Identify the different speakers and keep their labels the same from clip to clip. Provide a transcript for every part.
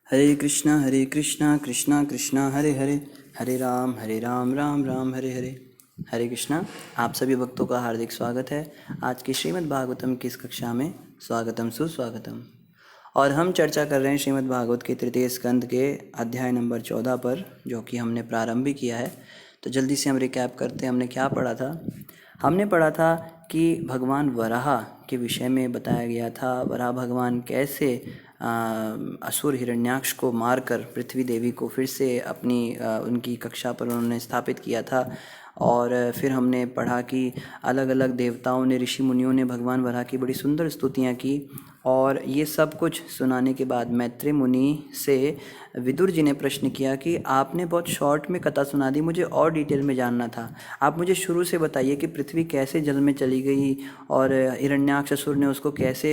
Speaker 1: हरे कृष्णा कृष्णा कृष्णा हरे हरे, हरे राम राम राम हरे हरे। हरे कृष्णा। आप सभी भक्तों का हार्दिक स्वागत है आज की श्रीमद् भागवतम की इस कक्षा में। स्वागतम सुस्वागतम। और हम चर्चा कर रहे हैं श्रीमद् भागवत के तृतीय स्कंद के अध्याय नंबर 14 पर, जो कि हमने प्रारंभ भी किया है। तो जल्दी से हम रिकैप करते हैं, हमने क्या पढ़ा था। हमने पढ़ा था कि भगवान वराह के विषय में बताया गया था। वराह भगवान कैसे असुर हिरण्याक्ष को मारकर पृथ्वी देवी को फिर से अपनी उनकी कक्षा पर उन्होंने स्थापित किया था। और फिर हमने पढ़ा कि अलग अलग देवताओं ने, ऋषि मुनियों ने भगवान वराह की बड़ी सुंदर स्तुतियाँ की। और ये सब कुछ सुनाने के बाद मैत्रेय मुनि से विदुर जी ने प्रश्न किया कि आपने बहुत शॉर्ट में कथा सुना दी, मुझे और डिटेल में जानना था। आप मुझे शुरू से बताइए कि पृथ्वी कैसे जल में चली गई और हिरण्याक्ष असुर ने उसको कैसे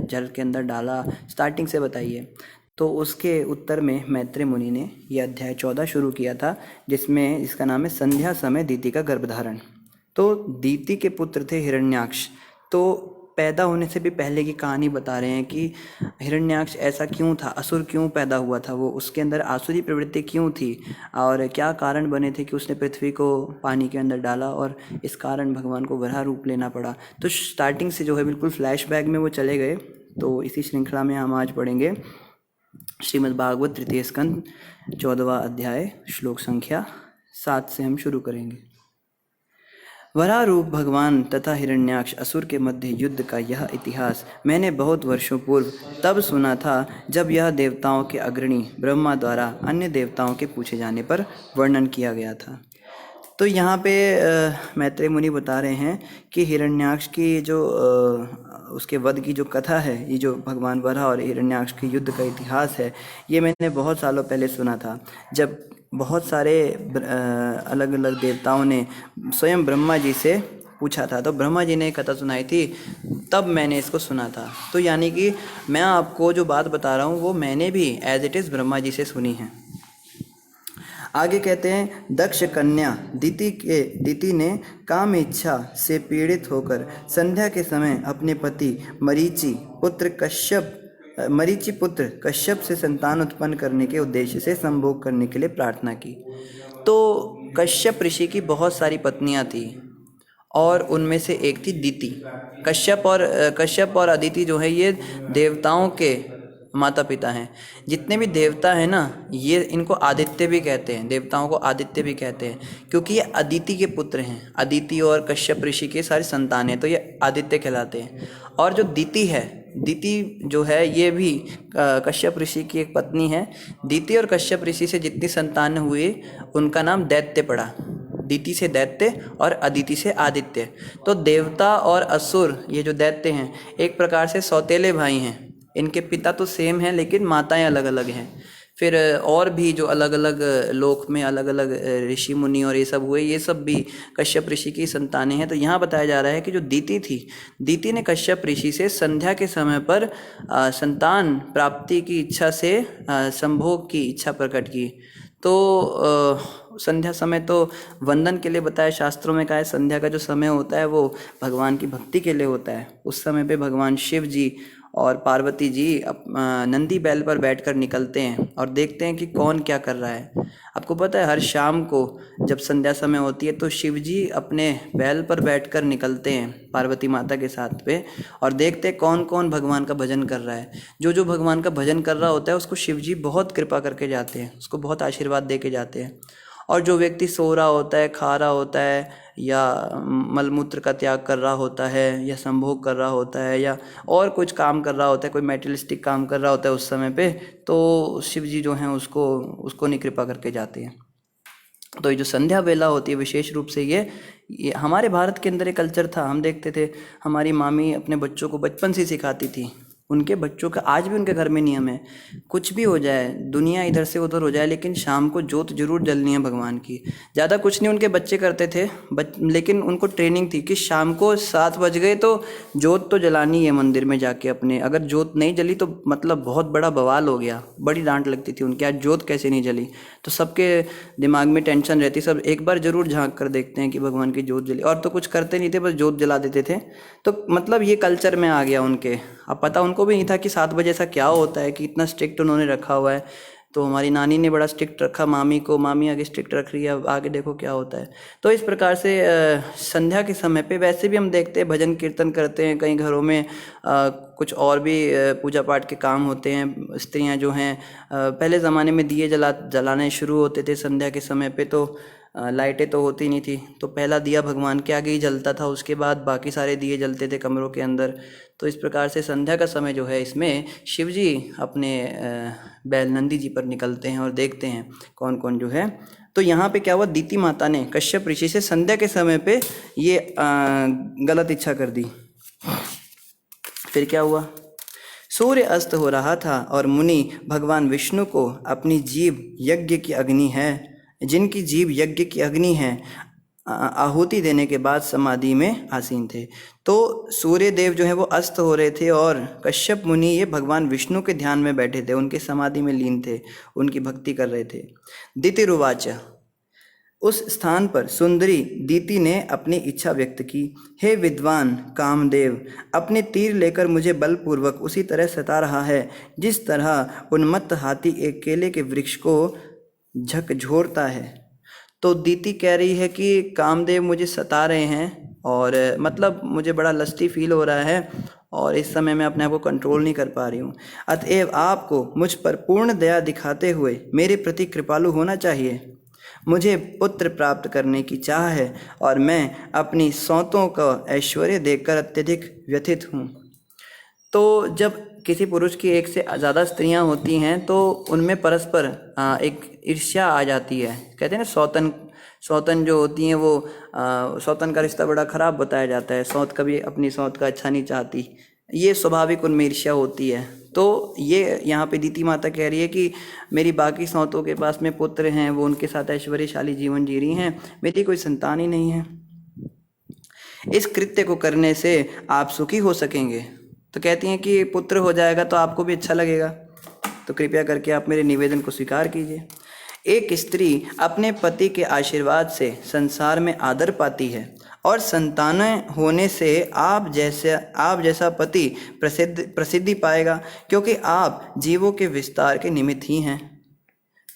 Speaker 1: जल के अंदर डाला, स्टार्टिंग से बताइए। तो उसके उत्तर में मैत्रेय मुनि ने यह अध्याय 14 शुरू किया था, जिसमें इसका नाम है संध्या समय दीति का गर्भधारण। तो दीति के पुत्र थे हिरण्याक्ष। तो पैदा होने से भी पहले की कहानी बता रहे हैं कि हिरण्याक्ष ऐसा क्यों था, असुर क्यों पैदा हुआ था, वो उसके अंदर आसुरी प्रवृत्ति क्यों थी और क्या कारण बने थे कि उसने पृथ्वी को पानी के अंदर डाला और इस कारण भगवान को वराह रूप लेना पड़ा। तो स्टार्टिंग से जो है बिल्कुल फ्लैशबैक में वो चले गए। तो इसी श्रृंखला में हम आज पढ़ेंगे श्रीमद् भागवत तृतीय स्कंद 14वां अध्याय, श्लोक संख्या 7 से हम शुरू करेंगे। वराह रूप भगवान तथा हिरण्याक्ष असुर के मध्य युद्ध का यह इतिहास मैंने बहुत वर्षों पूर्व तब सुना था जब यह देवताओं के अग्रणी ब्रह्मा द्वारा अन्य देवताओं के पूछे जाने पर वर्णन किया गया था। तो यहाँ पे मैत्रेय मुनि बता रहे हैं कि हिरण्याक्ष की जो उसके वध की जो कथा है, ये जो भगवान वराह और हिरण्याक्ष के युद्ध का इतिहास है, ये मैंने बहुत सालों पहले सुना था, जब बहुत सारे अलग अलग देवताओं ने स्वयं ब्रह्मा जी से पूछा था। तो ब्रह्मा जी ने कथा सुनाई थी, तब मैंने इसको सुना था। तो यानी कि मैं आपको जो बात बता रहा हूँ वो मैंने भी as it is Brahma ji से सुनी है। आगे कहते हैं, दक्ष कन्या दीति ने काम इच्छा से पीड़ित होकर संध्या के समय अपने पति मरीचि पुत्र कश्यप से संतान उत्पन्न करने के उद्देश्य से संभोग करने के लिए प्रार्थना की। तो कश्यप ऋषि की बहुत सारी पत्नियां थी और उनमें से एक थी दीति। कश्यप और अदिति जो है ये देवताओं के माता पिता हैं। जितने भी देवता हैं ना, ये इनको आदित्य भी कहते हैं, देवताओं को आदित्य भी कहते हैं, क्योंकि ये अदिति के पुत्र हैं। अदिति और कश्यप ऋषि के सारी संतान हैं, तो ये आदित्य कहलाते हैं। और जो दीति है, दीति जो है ये भी कश्यप ऋषि की एक पत्नी है। दीति और कश्यप ऋषि से जितनी संतान हुई उनका नाम दैत्य पड़ा। दीति से दैत्य और अदिति से आदित्य। तो देवता और असुर, ये जो दैत्य हैं, एक प्रकार से सौतेले भाई हैं। इनके पिता तो सेम हैं लेकिन माताएं अलग अलग हैं। फिर और भी जो अलग अलग लोक में अलग अलग ऋषि मुनि और ये सब हुए, ये सब भी कश्यप ऋषि की संतानें हैं। तो यहाँ बताया जा रहा है कि जो दीति थी, दीति ने कश्यप ऋषि से संध्या के समय पर संतान प्राप्ति की इच्छा से संभोग की इच्छा प्रकट की। तो संध्या समय तो वंदन के लिए बताया, शास्त्रों में कहा है संध्या का जो समय होता है वो भगवान की भक्ति के लिए होता है। उस समय पे भगवान शिव जी और पार्वती जी नंदी बैल पर बैठकर निकलते हैं और देखते हैं कि कौन क्या कर रहा है। आपको पता है, हर शाम को जब संध्या समय होती है तो शिव जी अपने बैल पर बैठकर निकलते हैं पार्वती माता के साथ पे और देखते हैं कौन कौन भगवान का भजन कर रहा है। जो जो भगवान का भजन कर रहा होता है उसको शिव जी बहुत कृपा करके जाते हैं, उसको बहुत आशीर्वाद दे के जाते हैं। और जो व्यक्ति सो रहा होता है, खा रहा होता है, या मलमूत्र का त्याग कर रहा होता है, या संभोग कर रहा होता है, या और कुछ काम कर रहा होता है, कोई मेटेरियलिस्टिक काम कर रहा होता है उस समय पे, तो शिव जी जो हैं उसको नहीं कृपा करके जाते हैं। तो ये जो संध्या बेला होती है, विशेष रूप से ये हमारे भारत के अंदर एक कल्चर था। हम देखते थे, हमारी मामी अपने बच्चों को बचपन से सिखाती थी। उनके बच्चों का आज भी उनके घर में नियम है, कुछ भी हो जाए, दुनिया इधर से उधर हो जाए, लेकिन शाम को जोत जरूर जलनी है भगवान की। ज़्यादा कुछ नहीं उनके बच्चे करते थे, लेकिन उनको ट्रेनिंग थी कि शाम को 7 बज गए तो जोत तो जलानी है मंदिर में जाके अपने। अगर जोत नहीं जली तो मतलब बहुत बड़ा बवाल हो गया, बड़ी डांट लगती थी उनकी, आज जोत कैसे नहीं जली। तो सबके दिमाग में टेंशन रहती, सब एक बार जरूर झांक कर देखते हैं कि भगवान की जोत जली। और तो कुछ करते नहीं थे, बस जोत जला देते थे। तो मतलब ये कल्चर में आ गया उनके। अब पता उनको भी नहीं था कि 7 बजे ऐसा क्या होता है कि इतना स्ट्रिक्ट उन्होंने रखा हुआ है। तो हमारी नानी ने बड़ा स्ट्रिक्ट रखा मामी को, मामी आगे स्ट्रिक्ट रख रही है, अब आगे देखो क्या होता है। तो इस प्रकार से संध्या के समय पे वैसे भी हम देखते हैं भजन कीर्तन करते हैं, कई घरों में कुछ और भी पूजा पाठ के काम होते हैं। स्त्रियां जो हैं पहले ज़माने में दिए जलाने शुरू होते थे संध्या के समय पे, तो लाइटें तो होती नहीं थी, तो पहला दिया भगवान के आगे ही जलता था, उसके बाद बाकी सारे दिए जलते थे कमरों के अंदर। तो इस प्रकार से संध्या का समय जो है इसमें शिव जी अपने बैल नंदी जी पर निकलते हैं और देखते हैं कौन कौन जो है। तो यहाँ पे क्या हुआ, दीति माता ने कश्यप ऋषि से संध्या के समय पे ये गलत इच्छा कर दी। फिर क्या हुआ, सूर्य अस्त हो रहा था और मुनि भगवान विष्णु को अपनी जीभ यज्ञ की अग्नि है, जिनकी जीभ यज्ञ की अग्नि है, आहुति देने के बाद समाधि में आसीन थे। तो सूर्य देव जो है वो अस्त हो रहे थे और कश्यप मुनि ये भगवान विष्णु के ध्यान में बैठे थे, उनके समाधि में लीन थे, उनकी भक्ति कर रहे थे। दितिरुवाच, उस स्थान पर सुंदरी दीति ने अपनी इच्छा व्यक्त की, हे विद्वान कामदेव, अपने तीर लेकर मुझे बलपूर्वक उसी तरह सता रहा है जिस तरह उन्मत्त हाथी एक केले के वृक्ष को झकझोरता है। तो दीति कह रही है कि कामदेव मुझे सता रहे हैं और मतलब मुझे बड़ा लस्टी फील हो रहा है और इस समय मैं अपने आप को कंट्रोल नहीं कर पा रही हूँ। अतएव आपको मुझ पर पूर्ण दया दिखाते हुए मेरे प्रति कृपालु होना चाहिए। मुझे पुत्र प्राप्त करने की चाह है और मैं अपनी सौतों का ऐश्वर्य देखकर अत्यधिक व्यथित हूँ। तो जब किसी पुरुष की एक से ज़्यादा स्त्रियां होती हैं तो उनमें परस्पर एक ईर्ष्या आ जाती है। कहते हैं ना सौतन जो होती हैं वो सौतन का रिश्ता बड़ा ख़राब बताया जाता है, सौत कभी अपनी सौत का अच्छा नहीं चाहती, ये स्वाभाविक उनमें ईर्ष्या होती है। तो ये यहाँ पे दीति माता कह रही है कि मेरी बाकी सौतों के पास में पुत्र हैं, वो उनके साथ ऐश्वर्यशाली जीवन जी रही हैं, मेरी कोई संतान ही नहीं है। इस कृत्य को करने से आप सुखी हो सकेंगे। तो कहती हैं कि पुत्र हो जाएगा तो आपको भी अच्छा लगेगा, तो कृपया करके आप मेरे निवेदन को स्वीकार कीजिए। एक स्त्री अपने पति के आशीर्वाद से संसार में आदर पाती है और संतानें होने से आप जैसा पति प्रसिद्धि पाएगा, क्योंकि आप जीवों के विस्तार के निमित्त ही हैं।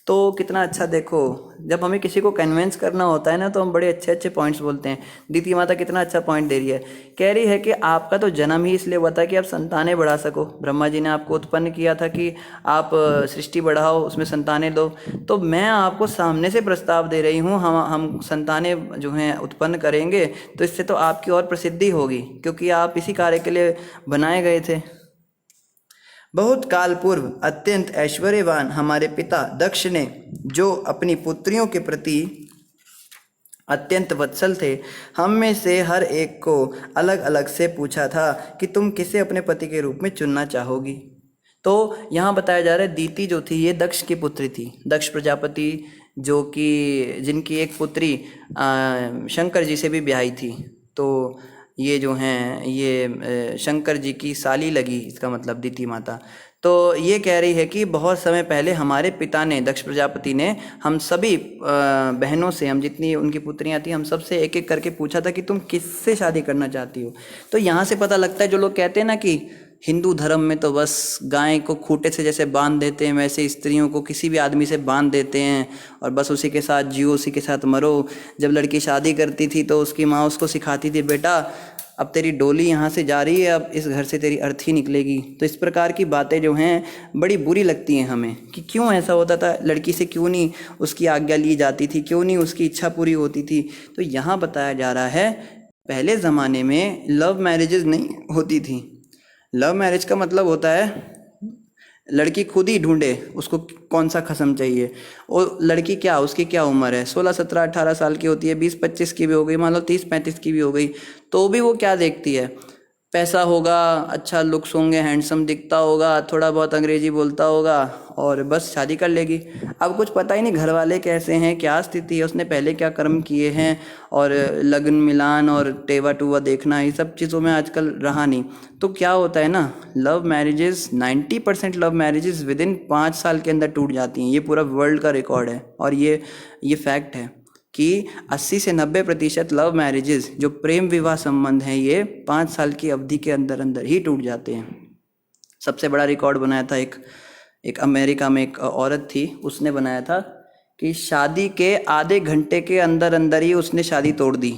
Speaker 1: तो कितना अच्छा, देखो जब हमें किसी को कन्विंस करना होता है ना तो हम बड़े अच्छे अच्छे पॉइंट्स बोलते हैं। दीति माता कितना अच्छा पॉइंट दे रही है, कह रही है कि आपका तो जन्म ही इसलिए हुआ था कि आप संतानें बढ़ा सको। ब्रह्मा जी ने आपको उत्पन्न किया था कि आप सृष्टि बढ़ाओ, उसमें संतानें दो। तो मैं आपको सामने से प्रस्ताव दे रही हूँ, हम संतानें जो हैं उत्पन्न करेंगे तो इससे तो आपकी और प्रसिद्धि होगी, क्योंकि आप इसी कार्य के लिए बनाए गए थे। बहुत काल पूर्व अत्यंत ऐश्वर्यवान हमारे पिता दक्ष ने, जो अपनी पुत्रियों के प्रति अत्यंत वत्सल थे, हम में से हर एक को अलग अलग से पूछा था कि तुम किसे अपने पति के रूप में चुनना चाहोगी। तो यहाँ बताया जा रहा है दीति जो थी ये दक्ष की पुत्री थी, दक्ष प्रजापति जो कि जिनकी एक पुत्री शंकर जी से भी ब्याही थी। तो ये जो हैं ये शंकर जी की साली लगी, इसका मतलब दीति माता। तो ये कह रही है कि बहुत समय पहले हमारे पिता ने, दक्ष प्रजापति ने, हम सभी बहनों से, हम जितनी उनकी पुत्रियां थी, हम सबसे एक एक करके पूछा था कि तुम किससे शादी करना चाहती हो। तो यहाँ से पता लगता है, जो लोग कहते हैं ना कि हिंदू धर्म में तो बस गाय को खूंटे से जैसे बांध देते हैं वैसे स्त्रियों को किसी भी आदमी से बांध देते हैं और बस उसी के साथ जियो, उसी के साथ मरो। जब लड़की शादी करती थी तो उसकी माँ उसको सिखाती थी, बेटा अब तेरी डोली यहाँ से जा रही है, अब इस घर से तेरी अर्थी निकलेगी। तो इस प्रकार की बातें जो हैं बड़ी बुरी लगती हैं हमें कि क्यों ऐसा होता था, लड़की से क्यों नहीं उसकी आज्ञा ली जाती थी, क्यों नहीं उसकी इच्छा पूरी होती थी। तो यहाँ बताया जा रहा है पहले ज़माने में लव मैरिजेज नहीं होती थी। लव मैरिज का मतलब होता है लड़की खुद ही ढूंढे उसको कौन सा खसम चाहिए, और लड़की क्या, उसकी क्या उम्र है, 16, 17, 18 साल की होती है, 20, 25 की भी हो गई, मान लो 30, 35 की भी हो गई, तो भी वो क्या देखती है, पैसा होगा, अच्छा लुक्स होंगे, हैंडसम दिखता होगा, थोड़ा बहुत अंग्रेजी बोलता होगा और बस शादी कर लेगी। अब कुछ पता ही नहीं घर वाले कैसे हैं, क्या स्थिति है, उसने पहले क्या कर्म किए हैं, और लगन मिलान और टेवा टूवा देखना, ये सब चीज़ों में आजकल रहा नहीं। तो क्या होता है ना, love marriages 90% love marriages with in 5 साल के अंदर टूट जाती हैं। ये पूरा वर्ल्ड का रिकॉर्ड है और ये फैक्ट है कि 80 से 90% लव मैरिजेस जो प्रेम विवाह संबंध हैं ये 5 साल की अवधि के अंदर अंदर ही टूट जाते हैं। सबसे बड़ा रिकॉर्ड बनाया था एक एक अमेरिका में एक औरत थी, उसने बनाया था कि शादी के आधे घंटे के अंदर अंदर ही उसने शादी तोड़ दी।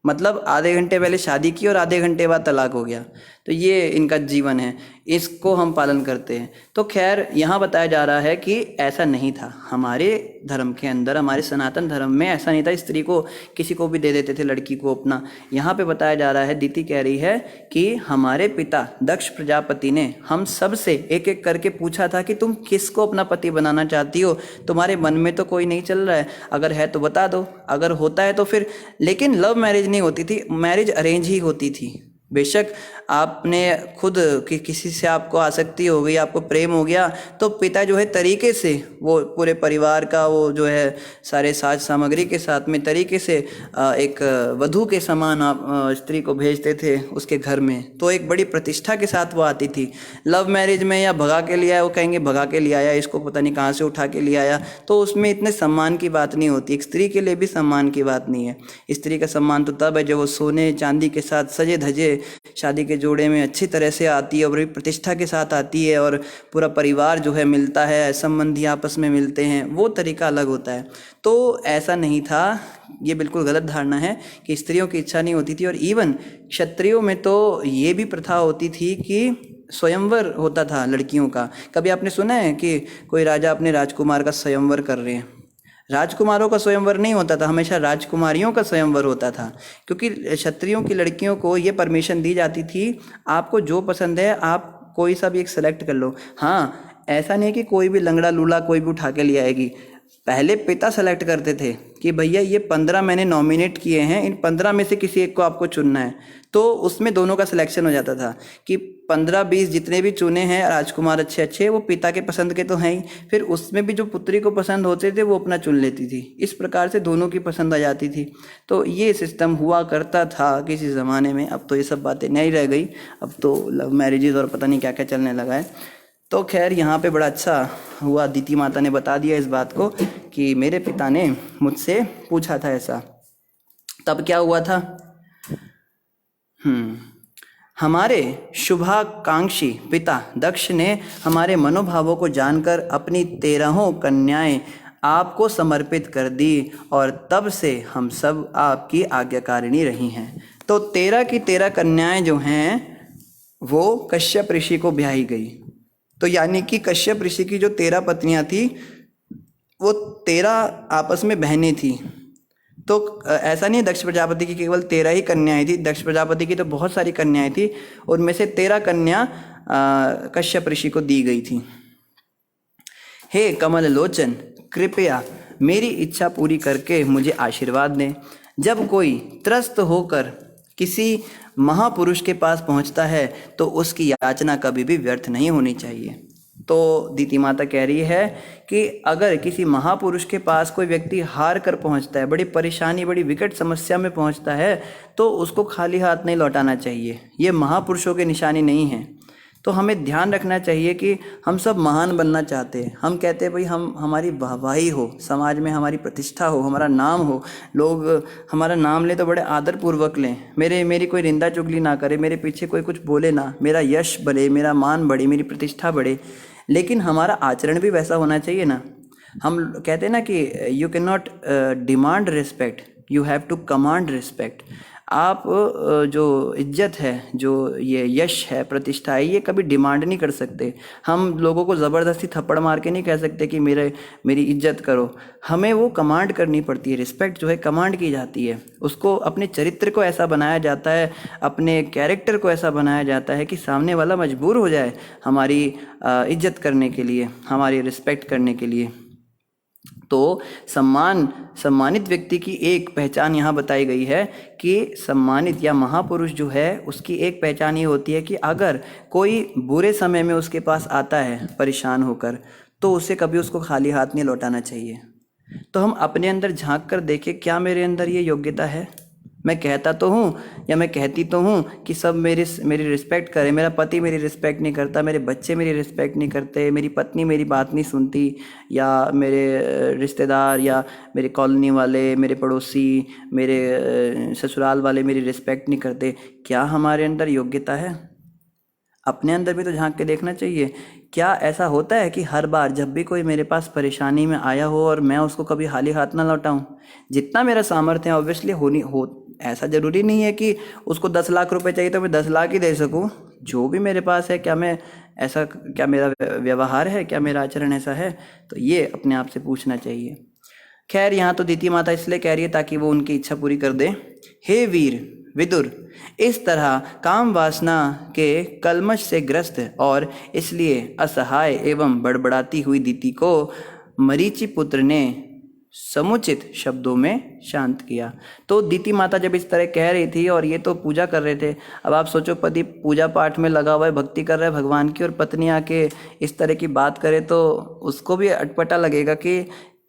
Speaker 1: मतलब आधे घंटे पहले शादी की और आधे घंटे बाद तलाक हो गया। तो ये इनका जीवन है, इसको हम पालन करते हैं। तो खैर यहाँ बताया जा रहा है कि ऐसा नहीं था हमारे धर्म के अंदर, हमारे सनातन धर्म में ऐसा नहीं था, स्त्री को किसी को भी दे देते थे, लड़की को अपना। यहाँ पे बताया जा रहा है, दीति कह रही है कि हमारे पिता दक्ष प्रजापति ने हम सब से एक एक करके पूछा था कि तुम किसको अपना पति बनाना चाहती हो, तुम्हारे मन में तो कोई नहीं चल रहा है, अगर है तो बता दो, अगर होता है तो फिर। लेकिन लव मैरिज नहीं होती थी, मैरिज अरेंज ही होती थी। बेशक आपने खुद किसी से आपको आसक्ति हो गई, आपको प्रेम हो गया, तो पिता जो है तरीके से वो पूरे परिवार का वो जो है सारे साज सामग्री के साथ में तरीके से एक वधू के समान आप स्त्री को भेजते थे उसके घर में। तो एक बड़ी प्रतिष्ठा के साथ वो आती थी। लव मैरिज में या भगा के लिया, वो कहेंगे भगा के ले आया, इसको पता नहीं कहाँ से उठा के ले आया, तो उसमें इतने सम्मान की बात नहीं होती। एक स्त्री के लिए भी सम्मान की बात नहीं है। स्त्री का सम्मान तो तब है जब वो सोने चांदी के साथ सजे धजे शादी के जोड़े में अच्छी तरह से आती है और बड़ी प्रतिष्ठा के साथ आती है, और पूरा परिवार जो है मिलता है, संबंधी आपस में मिलते हैं, वो तरीका अलग होता है। तो ऐसा नहीं था, ये बिल्कुल गलत धारणा है कि स्त्रियों की इच्छा नहीं होती थी। और इवन क्षत्रियों में तो ये भी प्रथा होती थी कि स्वयंवर होता था लड़कियों का। कभी आपने सुना है कि कोई राजा अपने राजकुमार का स्वयंवर कर रहे हैं? राजकुमारों का स्वयंवर नहीं होता था, हमेशा राजकुमारियों का स्वयंवर होता था, क्योंकि क्षत्रियों की लड़कियों को ये परमिशन दी जाती थी, आपको जो पसंद है आप कोई सा भी एक सेलेक्ट कर लो। हाँ, ऐसा नहीं कि कोई भी लंगड़ा लूला कोई भी उठा के ले आएगी। पहले पिता सेलेक्ट करते थे कि भैया ये 15 मैंने नॉमिनेट किए हैं, इन 15 में से किसी एक को आपको चुनना है। तो उसमें दोनों का सिलेक्शन हो जाता था कि 15-20 जितने भी चुने हैं राजकुमार अच्छे अच्छे, वो पिता के पसंद के तो हैं ही, फिर उसमें भी जो पुत्री को पसंद होते थे वो अपना चुन लेती थी। इस प्रकार से दोनों की पसंद आ जाती थी। तो ये सिस्टम हुआ करता था किसी ज़माने में। अब तो ये सब बातें नहीं रह गई, अब तो लव मैरिजेज और पता नहीं क्या क्या चलने लगा है। तो खैर यहाँ पे बड़ा अच्छा हुआ, दीति माता ने बता दिया इस बात को कि मेरे पिता ने मुझसे पूछा था ऐसा। तब क्या हुआ था? हमारे शुभाकांक्षी पिता दक्ष ने हमारे मनोभावों को जानकर अपनी 13 कन्याएं आपको समर्पित कर दी, और तब से हम सब आपकी आज्ञाकारिणी रही हैं। तो 13 की 13 कन्याएं जो हैं वो कश्यप ऋषि को ब्याही गई। तो यानी कि कश्यप ऋषि की जो 13 पत्नियां थी वो 13 आपस में बहनें थी। तो ऐसा नहीं दक्ष प्रजापति की केवल 13 ही कन्याएं थी, दक्ष प्रजापति की तो बहुत सारी कन्याएं थी, उनमें से 13 कन्या कश्यप ऋषि को दी गई थी। हे कमल लोचन, कृपया मेरी इच्छा पूरी करके मुझे आशीर्वाद दें। जब कोई त्रस्त होकर किसी महापुरुष के पास पहुंचता है तो उसकी याचना कभी भी व्यर्थ नहीं होनी चाहिए। तो दीति माता कह रही है कि अगर किसी महापुरुष के पास कोई व्यक्ति हार कर पहुंचता है, बड़ी परेशानी, बड़ी विकट समस्या में पहुंचता है, तो उसको खाली हाथ नहीं लौटाना चाहिए। ये महापुरुषों की निशानी नहीं है। तो हमें ध्यान रखना चाहिए कि हम सब महान बनना चाहते हैं। हम कहते हैं भाई हम हमारी वाहवाही हो, समाज में हमारी प्रतिष्ठा हो, हमारा नाम हो, लोग हमारा नाम ले तो बड़े आदरपूर्वक लें, मेरी कोई निंदा चुगली ना करे, मेरे पीछे कोई कुछ बोले ना, मेरा यश बढ़े, मेरा मान बढ़े, मेरी प्रतिष्ठा बढ़े। लेकिन हमारा आचरण भी वैसा होना चाहिए ना। हम कहते हैं ना कि you can not demand respect, you have to command respect. आप जो इज्जत है, जो ये यश है, प्रतिष्ठा है, ये कभी डिमांड नहीं कर सकते। हम लोगों को ज़बरदस्ती थप्पड़ मार के नहीं कह सकते कि मेरी इज्जत करो। हमें वो कमांड करनी पड़ती है। रिस्पेक्ट जो है कमांड की जाती है। उसको अपने चरित्र को ऐसा बनाया जाता है, अपने कैरेक्टर को ऐसा बनाया जाता है कि सामने वाला मजबूर हो जाए हमारी इज्जत करने के लिए, हमारी रिस्पेक्ट करने के लिए। तो सम्मानित व्यक्ति की एक पहचान यहाँ बताई गई है कि सम्मानित या महापुरुष जो है उसकी एक पहचान ये होती है कि अगर कोई बुरे समय में उसके पास आता है परेशान होकर, तो उसे कभी उसको खाली हाथ नहीं लौटाना चाहिए। तो हम अपने अंदर झांक कर देखें, क्या मेरे अंदर ये योग्यता है? मैं कहता तो हूँ या मैं कहती तो हूँ कि सब मेरी रिस्पेक्ट करें, मेरा पति मेरी रिस्पेक्ट नहीं करता, मेरे बच्चे मेरी रिस्पेक्ट नहीं करते, मेरी पत्नी मेरी बात नहीं सुनती, या मेरे रिश्तेदार या मेरे कॉलोनी वाले, मेरे पड़ोसी, मेरे ससुराल वाले मेरी रिस्पेक्ट नहीं करते। क्या हमारे अंदर योग्यता है? अपने अंदर भी तो झांक के देखना चाहिए। क्या ऐसा होता है कि हर बार जब भी कोई मेरे पास परेशानी में आया हो और मैं उसको कभी खाली हाथ ना लौटाऊं? जितना मेरा सामर्थ्य है ऑब्वियसली होनी हो, ऐसा जरूरी नहीं है कि उसको 10 लाख रुपए चाहिए तो मैं 10 लाख ही दे सकूं। जो भी मेरे पास है, क्या मैं ऐसा, क्या मेरा व्यवहार है, क्या मेरा आचरण ऐसा है? तो ये अपने आप से पूछना चाहिए। खैर, यहाँ तो दीति माता इसलिए कह रही है ताकि वो उनकी इच्छा पूरी कर दे। हे वीर विदुर, इस तरह काम वासना के कलमश से ग्रस्त और इसलिए असहाय एवं बड़बड़ाती हुई दीति को मरीचि पुत्र ने समुचित शब्दों में शांत किया। तो दीति माता जब इस तरह कह रही थी और ये तो पूजा कर रहे थे, अब आप सोचो पति पूजा पाठ में लगा हुआ है, भक्ति कर रहा है भगवान की, और पत्नी आके इस तरह की बात करे तो उसको भी अटपटा लगेगा कि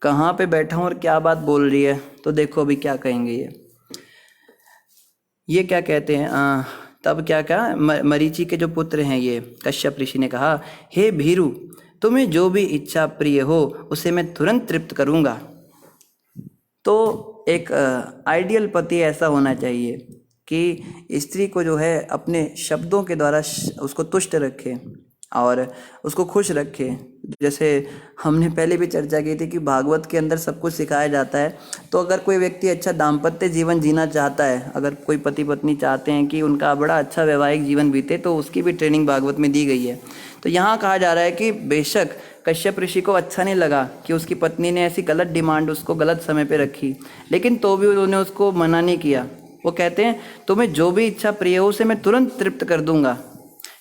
Speaker 1: कहाँ पे बैठा हूँ और क्या बात बोल रही है। तो देखो अभी क्या कहेंगे ये क्या कहते हैं। तब क्या कहा, मरीचि के जो पुत्र हैं ये कश्यप ऋषि ने कहा, हे भीरु, तुम्हें जो भी इच्छा प्रिय हो उसे मैं तुरंत तृप्त करूंगा। तो एक आइडियल पति ऐसा होना चाहिए कि स्त्री को जो है अपने शब्दों के द्वारा उसको तुष्ट रखे और उसको खुश रखे। जैसे हमने पहले भी चर्चा की थी कि भागवत के अंदर सब कुछ सिखाया जाता है। तो अगर कोई व्यक्ति अच्छा दाम्पत्य जीवन जीना चाहता है, अगर कोई पति पत्नी चाहते हैं कि उनका बड़ा अच्छा वैवाहिक जीवन बीते, तो उसकी भी ट्रेनिंग भागवत में दी गई है। तो यहाँ कहा जा रहा है कि बेशक कश्यप ऋषि को अच्छा नहीं लगा कि उसकी पत्नी ने ऐसी गलत डिमांड उसको गलत समय पे रखी, लेकिन तो भी उन्होंने उसको मना नहीं किया। वो कहते हैं, तुम्हें जो भी इच्छा प्रिय हो उसे मैं तुरंत तृप्त कर दूंगा,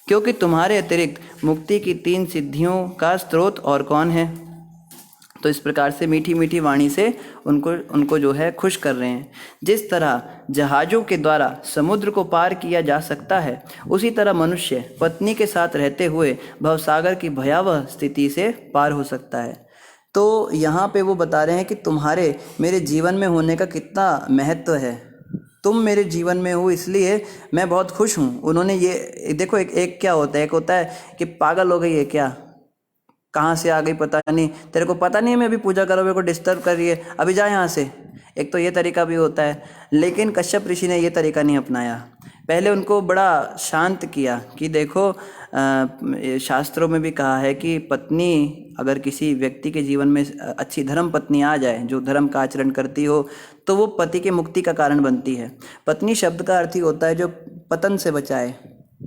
Speaker 1: क्योंकि तुम्हारे अतिरिक्त मुक्ति की 3 सिद्धियों का स्रोत और कौन है। तो इस प्रकार से मीठी मीठी वाणी से उनको जो है खुश कर रहे हैं। जिस तरह जहाज़ों के द्वारा समुद्र को पार किया जा सकता है, उसी तरह मनुष्य पत्नी के साथ रहते हुए भवसागर की भयावह स्थिति से पार हो सकता है। तो यहाँ पे वो बता रहे हैं कि तुम्हारे मेरे जीवन में होने का कितना महत्व है। तुम मेरे जीवन में हो इसलिए मैं बहुत खुश हूँ। उन्होंने ये देखो, एक क्या होता है, एक होता है कि पागल हो गई है क्या, कहाँ से आ गई पता नहीं, तेरे को पता नहीं है मैं अभी पूजा कर रहा हूँ, मेरे को डिस्टर्ब कर रही है, अभी जा यहाँ से। एक तो ये तरीका भी होता है। लेकिन कश्यप ऋषि ने ये तरीका नहीं अपनाया। पहले उनको बड़ा शांत किया कि देखो, शास्त्रों में भी कहा है कि पत्नी अगर किसी व्यक्ति के जीवन में अच्छी धर्म पत्नी आ जाए, जो धर्म का आचरण करती हो, तो वो पति के मुक्ति का कारण बनती है। पत्नी शब्द का अर्थ ही होता है जो पतन से बचाए,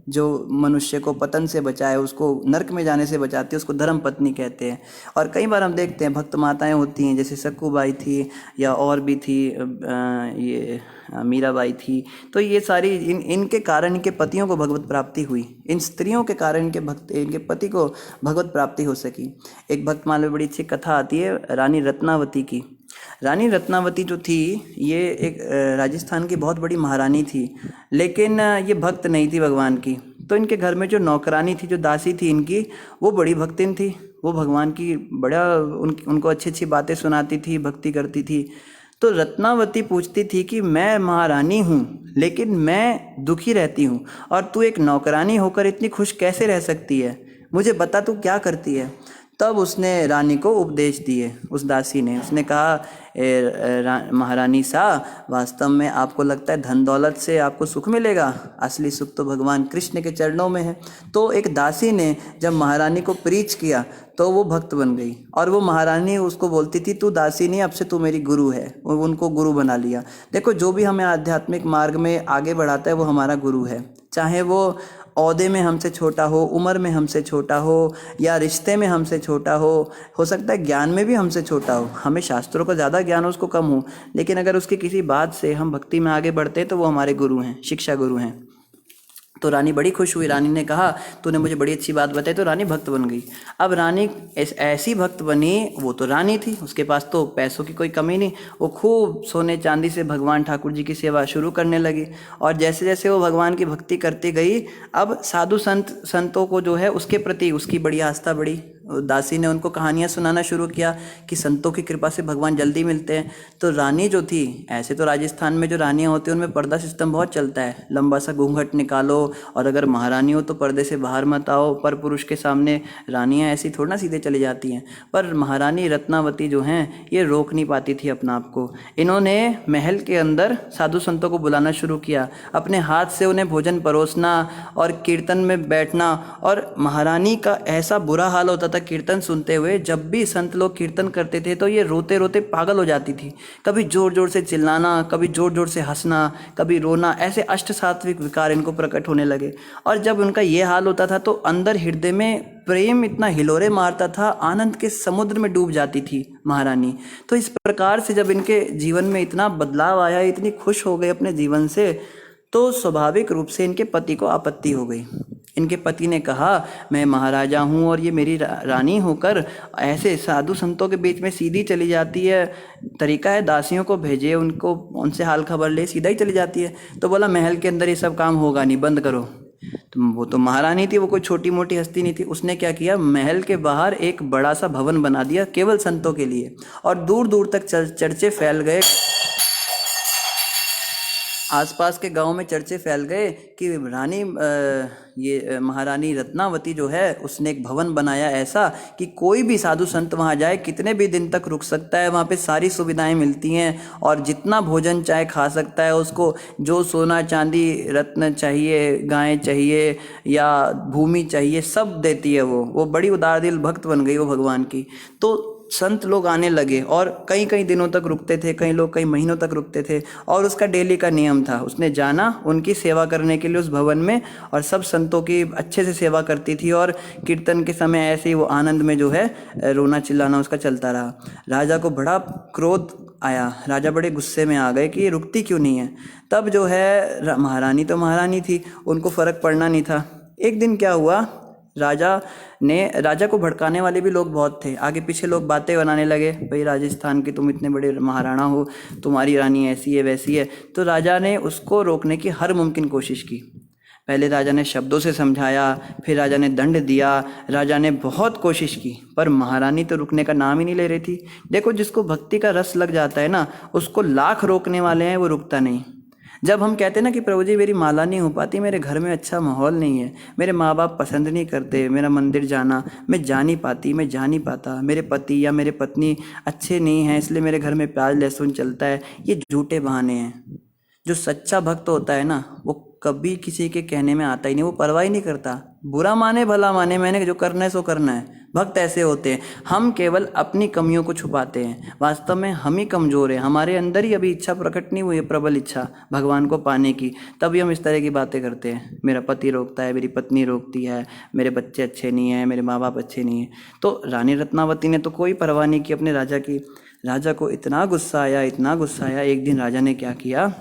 Speaker 1: जो मनुष्य को पतन से बचाए, उसको नरक में जाने से बचाती है, उसको धर्म पत्नी कहते हैं। और कई बार हम देखते हैं भक्त माताएं होती हैं, जैसे सक्कूबाई थी या और भी थी, ये मीराबाई थी। तो ये सारी इनके कारण इनके पतियों को भगवत प्राप्ति हुई। इन स्त्रियों के कारण इनके पति को भगवत प्राप्ति हो सकी। एक भक्तमाल में बड़ी अच्छी कथा आती है रानी रत्नावती की। रानी रत्नावती जो थी ये एक राजस्थान की बहुत बड़ी महारानी थी, लेकिन ये भक्त नहीं थी भगवान की। तो इनके घर में जो नौकरानी थी, जो दासी थी इनकी, वो बड़ी भक्तिन थी। वो भगवान की बड़ा उनको अच्छी अच्छी बातें सुनाती थी, भक्ति करती थी। तो रत्नावती पूछती थी कि मैं महारानी हूँ लेकिन मैं दुखी रहती हूँ, और तू एक नौकरानी होकर इतनी खुश कैसे रह सकती है, मुझे बता तू क्या करती है। तब उसने रानी को उपदेश दिए, उस दासी ने। उसने कहा, महारानी सा, वास्तव में आपको लगता है धन दौलत से आपको सुख मिलेगा, असली सुख तो भगवान कृष्ण के चरणों में है। तो एक दासी ने जब महारानी को प्रीच किया तो वो भक्त बन गई, और वो महारानी उसको बोलती थी, तू दासी नहीं, अब से तू मेरी गुरु है। उनको गुरु बना लिया। देखो, जो भी हमें आध्यात्मिक मार्ग में आगे बढ़ाता है वो हमारा गुरु है, चाहे वो औहदे में हमसे छोटा हो, उम्र में हमसे छोटा हो, या रिश्ते में हमसे छोटा हो सकता है ज्ञान में भी हमसे छोटा हो, हमें शास्त्रों का ज़्यादा ज्ञान हो, उसको कम हो, लेकिन अगर उसकी किसी बात से हम भक्ति में आगे बढ़ते हैं तो वो हमारे गुरु हैं, शिक्षा गुरु हैं। तो रानी बड़ी खुश हुई। रानी ने कहा, तूने मुझे बड़ी अच्छी बात बताई। तो रानी भक्त बन गई। अब रानी ऐसी भक्त बनी, वो तो रानी थी, उसके पास तो पैसों की कोई कमी नहीं। वो खूब सोने चांदी से भगवान ठाकुर जी की सेवा शुरू करने लगी। और जैसे जैसे वो भगवान की भक्ति करती गई, अब साधु संतों को जो है उसके प्रति उसकी बड़ी आस्था बढ़ी, दासी ने उनको कहानियाँ सुनाना शुरू किया कि संतों की कृपा से भगवान जल्दी मिलते हैं। तो रानी जो थी, ऐसे तो राजस्थान में जो रानियाँ होती हैं उनमें पर्दा सिस्टम बहुत चलता है, लंबा सा घूंघट निकालो, और अगर महारानी हो तो पर्दे से बाहर मत आओ, पर पुरुष के सामने रानियाँ ऐसी थोड़ा ना सीधे चली जाती हैं। पर महारानी रत्नावती जो हैं ये रोक नहीं पाती थी अपना आप को। इन्होंने महल के अंदर साधु संतों को बुलाना शुरू किया, अपने हाथ से उन्हें भोजन परोसना और कीर्तन में बैठना। और महारानी का ऐसा बुरा हाल होता था कीर्तन सुनते हुए, जब भी संत लोग कीर्तन करते थे तो ये रोते रोते पागल हो जाती थी। कभी जोर जोर से चिल्लाना, कभी जोर जोर से हंसना, कभी रोना, ऐसे अष्ट सात्विक विकार इनको प्रकट होने लगे। और जब उनका ये हाल होता था तो अंदर हृदय में प्रेम इतना हिलोरे मारता था, आनंद के समुद्र में डूब जाती थी महारानी। तो इस प्रकार से जब इनके जीवन में इतना बदलाव आया, इतनी खुश हो गए अपने जीवन से, तो स्वाभाविक रूप से इनके पति को आपत्ति हो गई। इनके पति ने कहा, मैं महाराजा हूँ और ये मेरी रानी होकर ऐसे साधु संतों के बीच में सीधी चली जाती है। तरीका है दासियों को भेजे, उनको उनसे हाल खबर ले, सीधा ही चली जाती है। तो बोला महल के अंदर ये सब काम होगा नहीं, बंद करो। तो वो तो महारानी थी, वो कोई छोटी मोटी हस्ती नहीं थी। उसने क्या किया, महल के बाहर एक बड़ा सा भवन बना दिया केवल संतों के लिए, और दूर दूर तक चर्चे फैल गए, आसपास के गांव में चर्चे फैल गए कि ये महारानी रत्नावती जो है उसने एक भवन बनाया ऐसा कि कोई भी साधु संत वहां जाए, कितने भी दिन तक रुक सकता है, वहां पे सारी सुविधाएं मिलती हैं और जितना भोजन चाहे खा सकता है। उसको जो सोना चांदी रत्न चाहिए, गायें चाहिए या भूमि चाहिए, सब देती है वो बड़ी उदार दिल भक्त बन गई वो भगवान की। तो संत लोग आने लगे और कई कई दिनों तक रुकते थे, कई लोग कई महीनों तक रुकते थे, और उसका डेली का नियम था, उसने जाना उनकी सेवा करने के लिए उस भवन में, और सब संतों की अच्छे से सेवा करती थी। और कीर्तन के समय ऐसे ही वो आनंद में जो है रोना चिल्लाना उसका चलता रहा। राजा को बड़ा क्रोध आया, राजा बड़े गुस्से में आ गए कि ये रुकती क्यों नहीं है। तब जो है महारानी तो महारानी थी, उनको फ़र्क पड़ना नहीं था। एक दिन क्या हुआ, राजा को भड़काने वाले भी लोग बहुत थे, आगे पीछे लोग बातें बनाने लगे, भाई राजस्थान के तुम इतने बड़े महाराणा हो, तुम्हारी रानी ऐसी है वैसी है। तो राजा ने उसको रोकने की हर मुमकिन कोशिश की। पहले राजा ने शब्दों से समझाया, फिर राजा ने दंड दिया, राजा ने बहुत कोशिश की, पर महारानी तो रुकने का नाम ही नहीं ले रही थी। देखो, जिसको भक्ति का रस लग जाता है ना, उसको लाख रोकने वाले हैं, वो रुकता नहीं। जब हम कहते हैं ना कि प्रभु जी मेरी माला नहीं हो पाती, मेरे घर में अच्छा माहौल नहीं है, मेरे माँ बाप पसंद नहीं करते मेरा मंदिर जाना, मैं जा नहीं पाती, मैं जा नहीं पाता, मेरे पति या मेरे पत्नी अच्छे नहीं हैं इसलिए मेरे घर में प्याज लहसुन चलता है, ये झूठे बहाने हैं। जो सच्चा भक्त होता है ना, वो कभी किसी के कहने में आता ही नहीं, वो परवाह ही नहीं करता, बुरा माने भला माने, मैंने जो करना है सो करना है। भक्त ऐसे होते हैं, हम केवल अपनी कमियों को छुपाते हैं, वास्तव में हम ही कमज़ोर हैं, हमारे अंदर ही अभी इच्छा प्रकट नहीं हुई है, प्रबल इच्छा भगवान को पाने की, तभी हम इस तरह की बातें करते हैं। मेरा पति रोकता है, मेरी पत्नी रोकती है, मेरे बच्चे अच्छे नहीं हैं, मेरे माँ बाप अच्छे नहीं हैं। तो रानी रत्नावती ने तो कोई परवाह नहीं की अपने राजा की। राजा को इतना गुस्सा आया, इतना गुस्सा आया, एक दिन राजा ने क्या किया,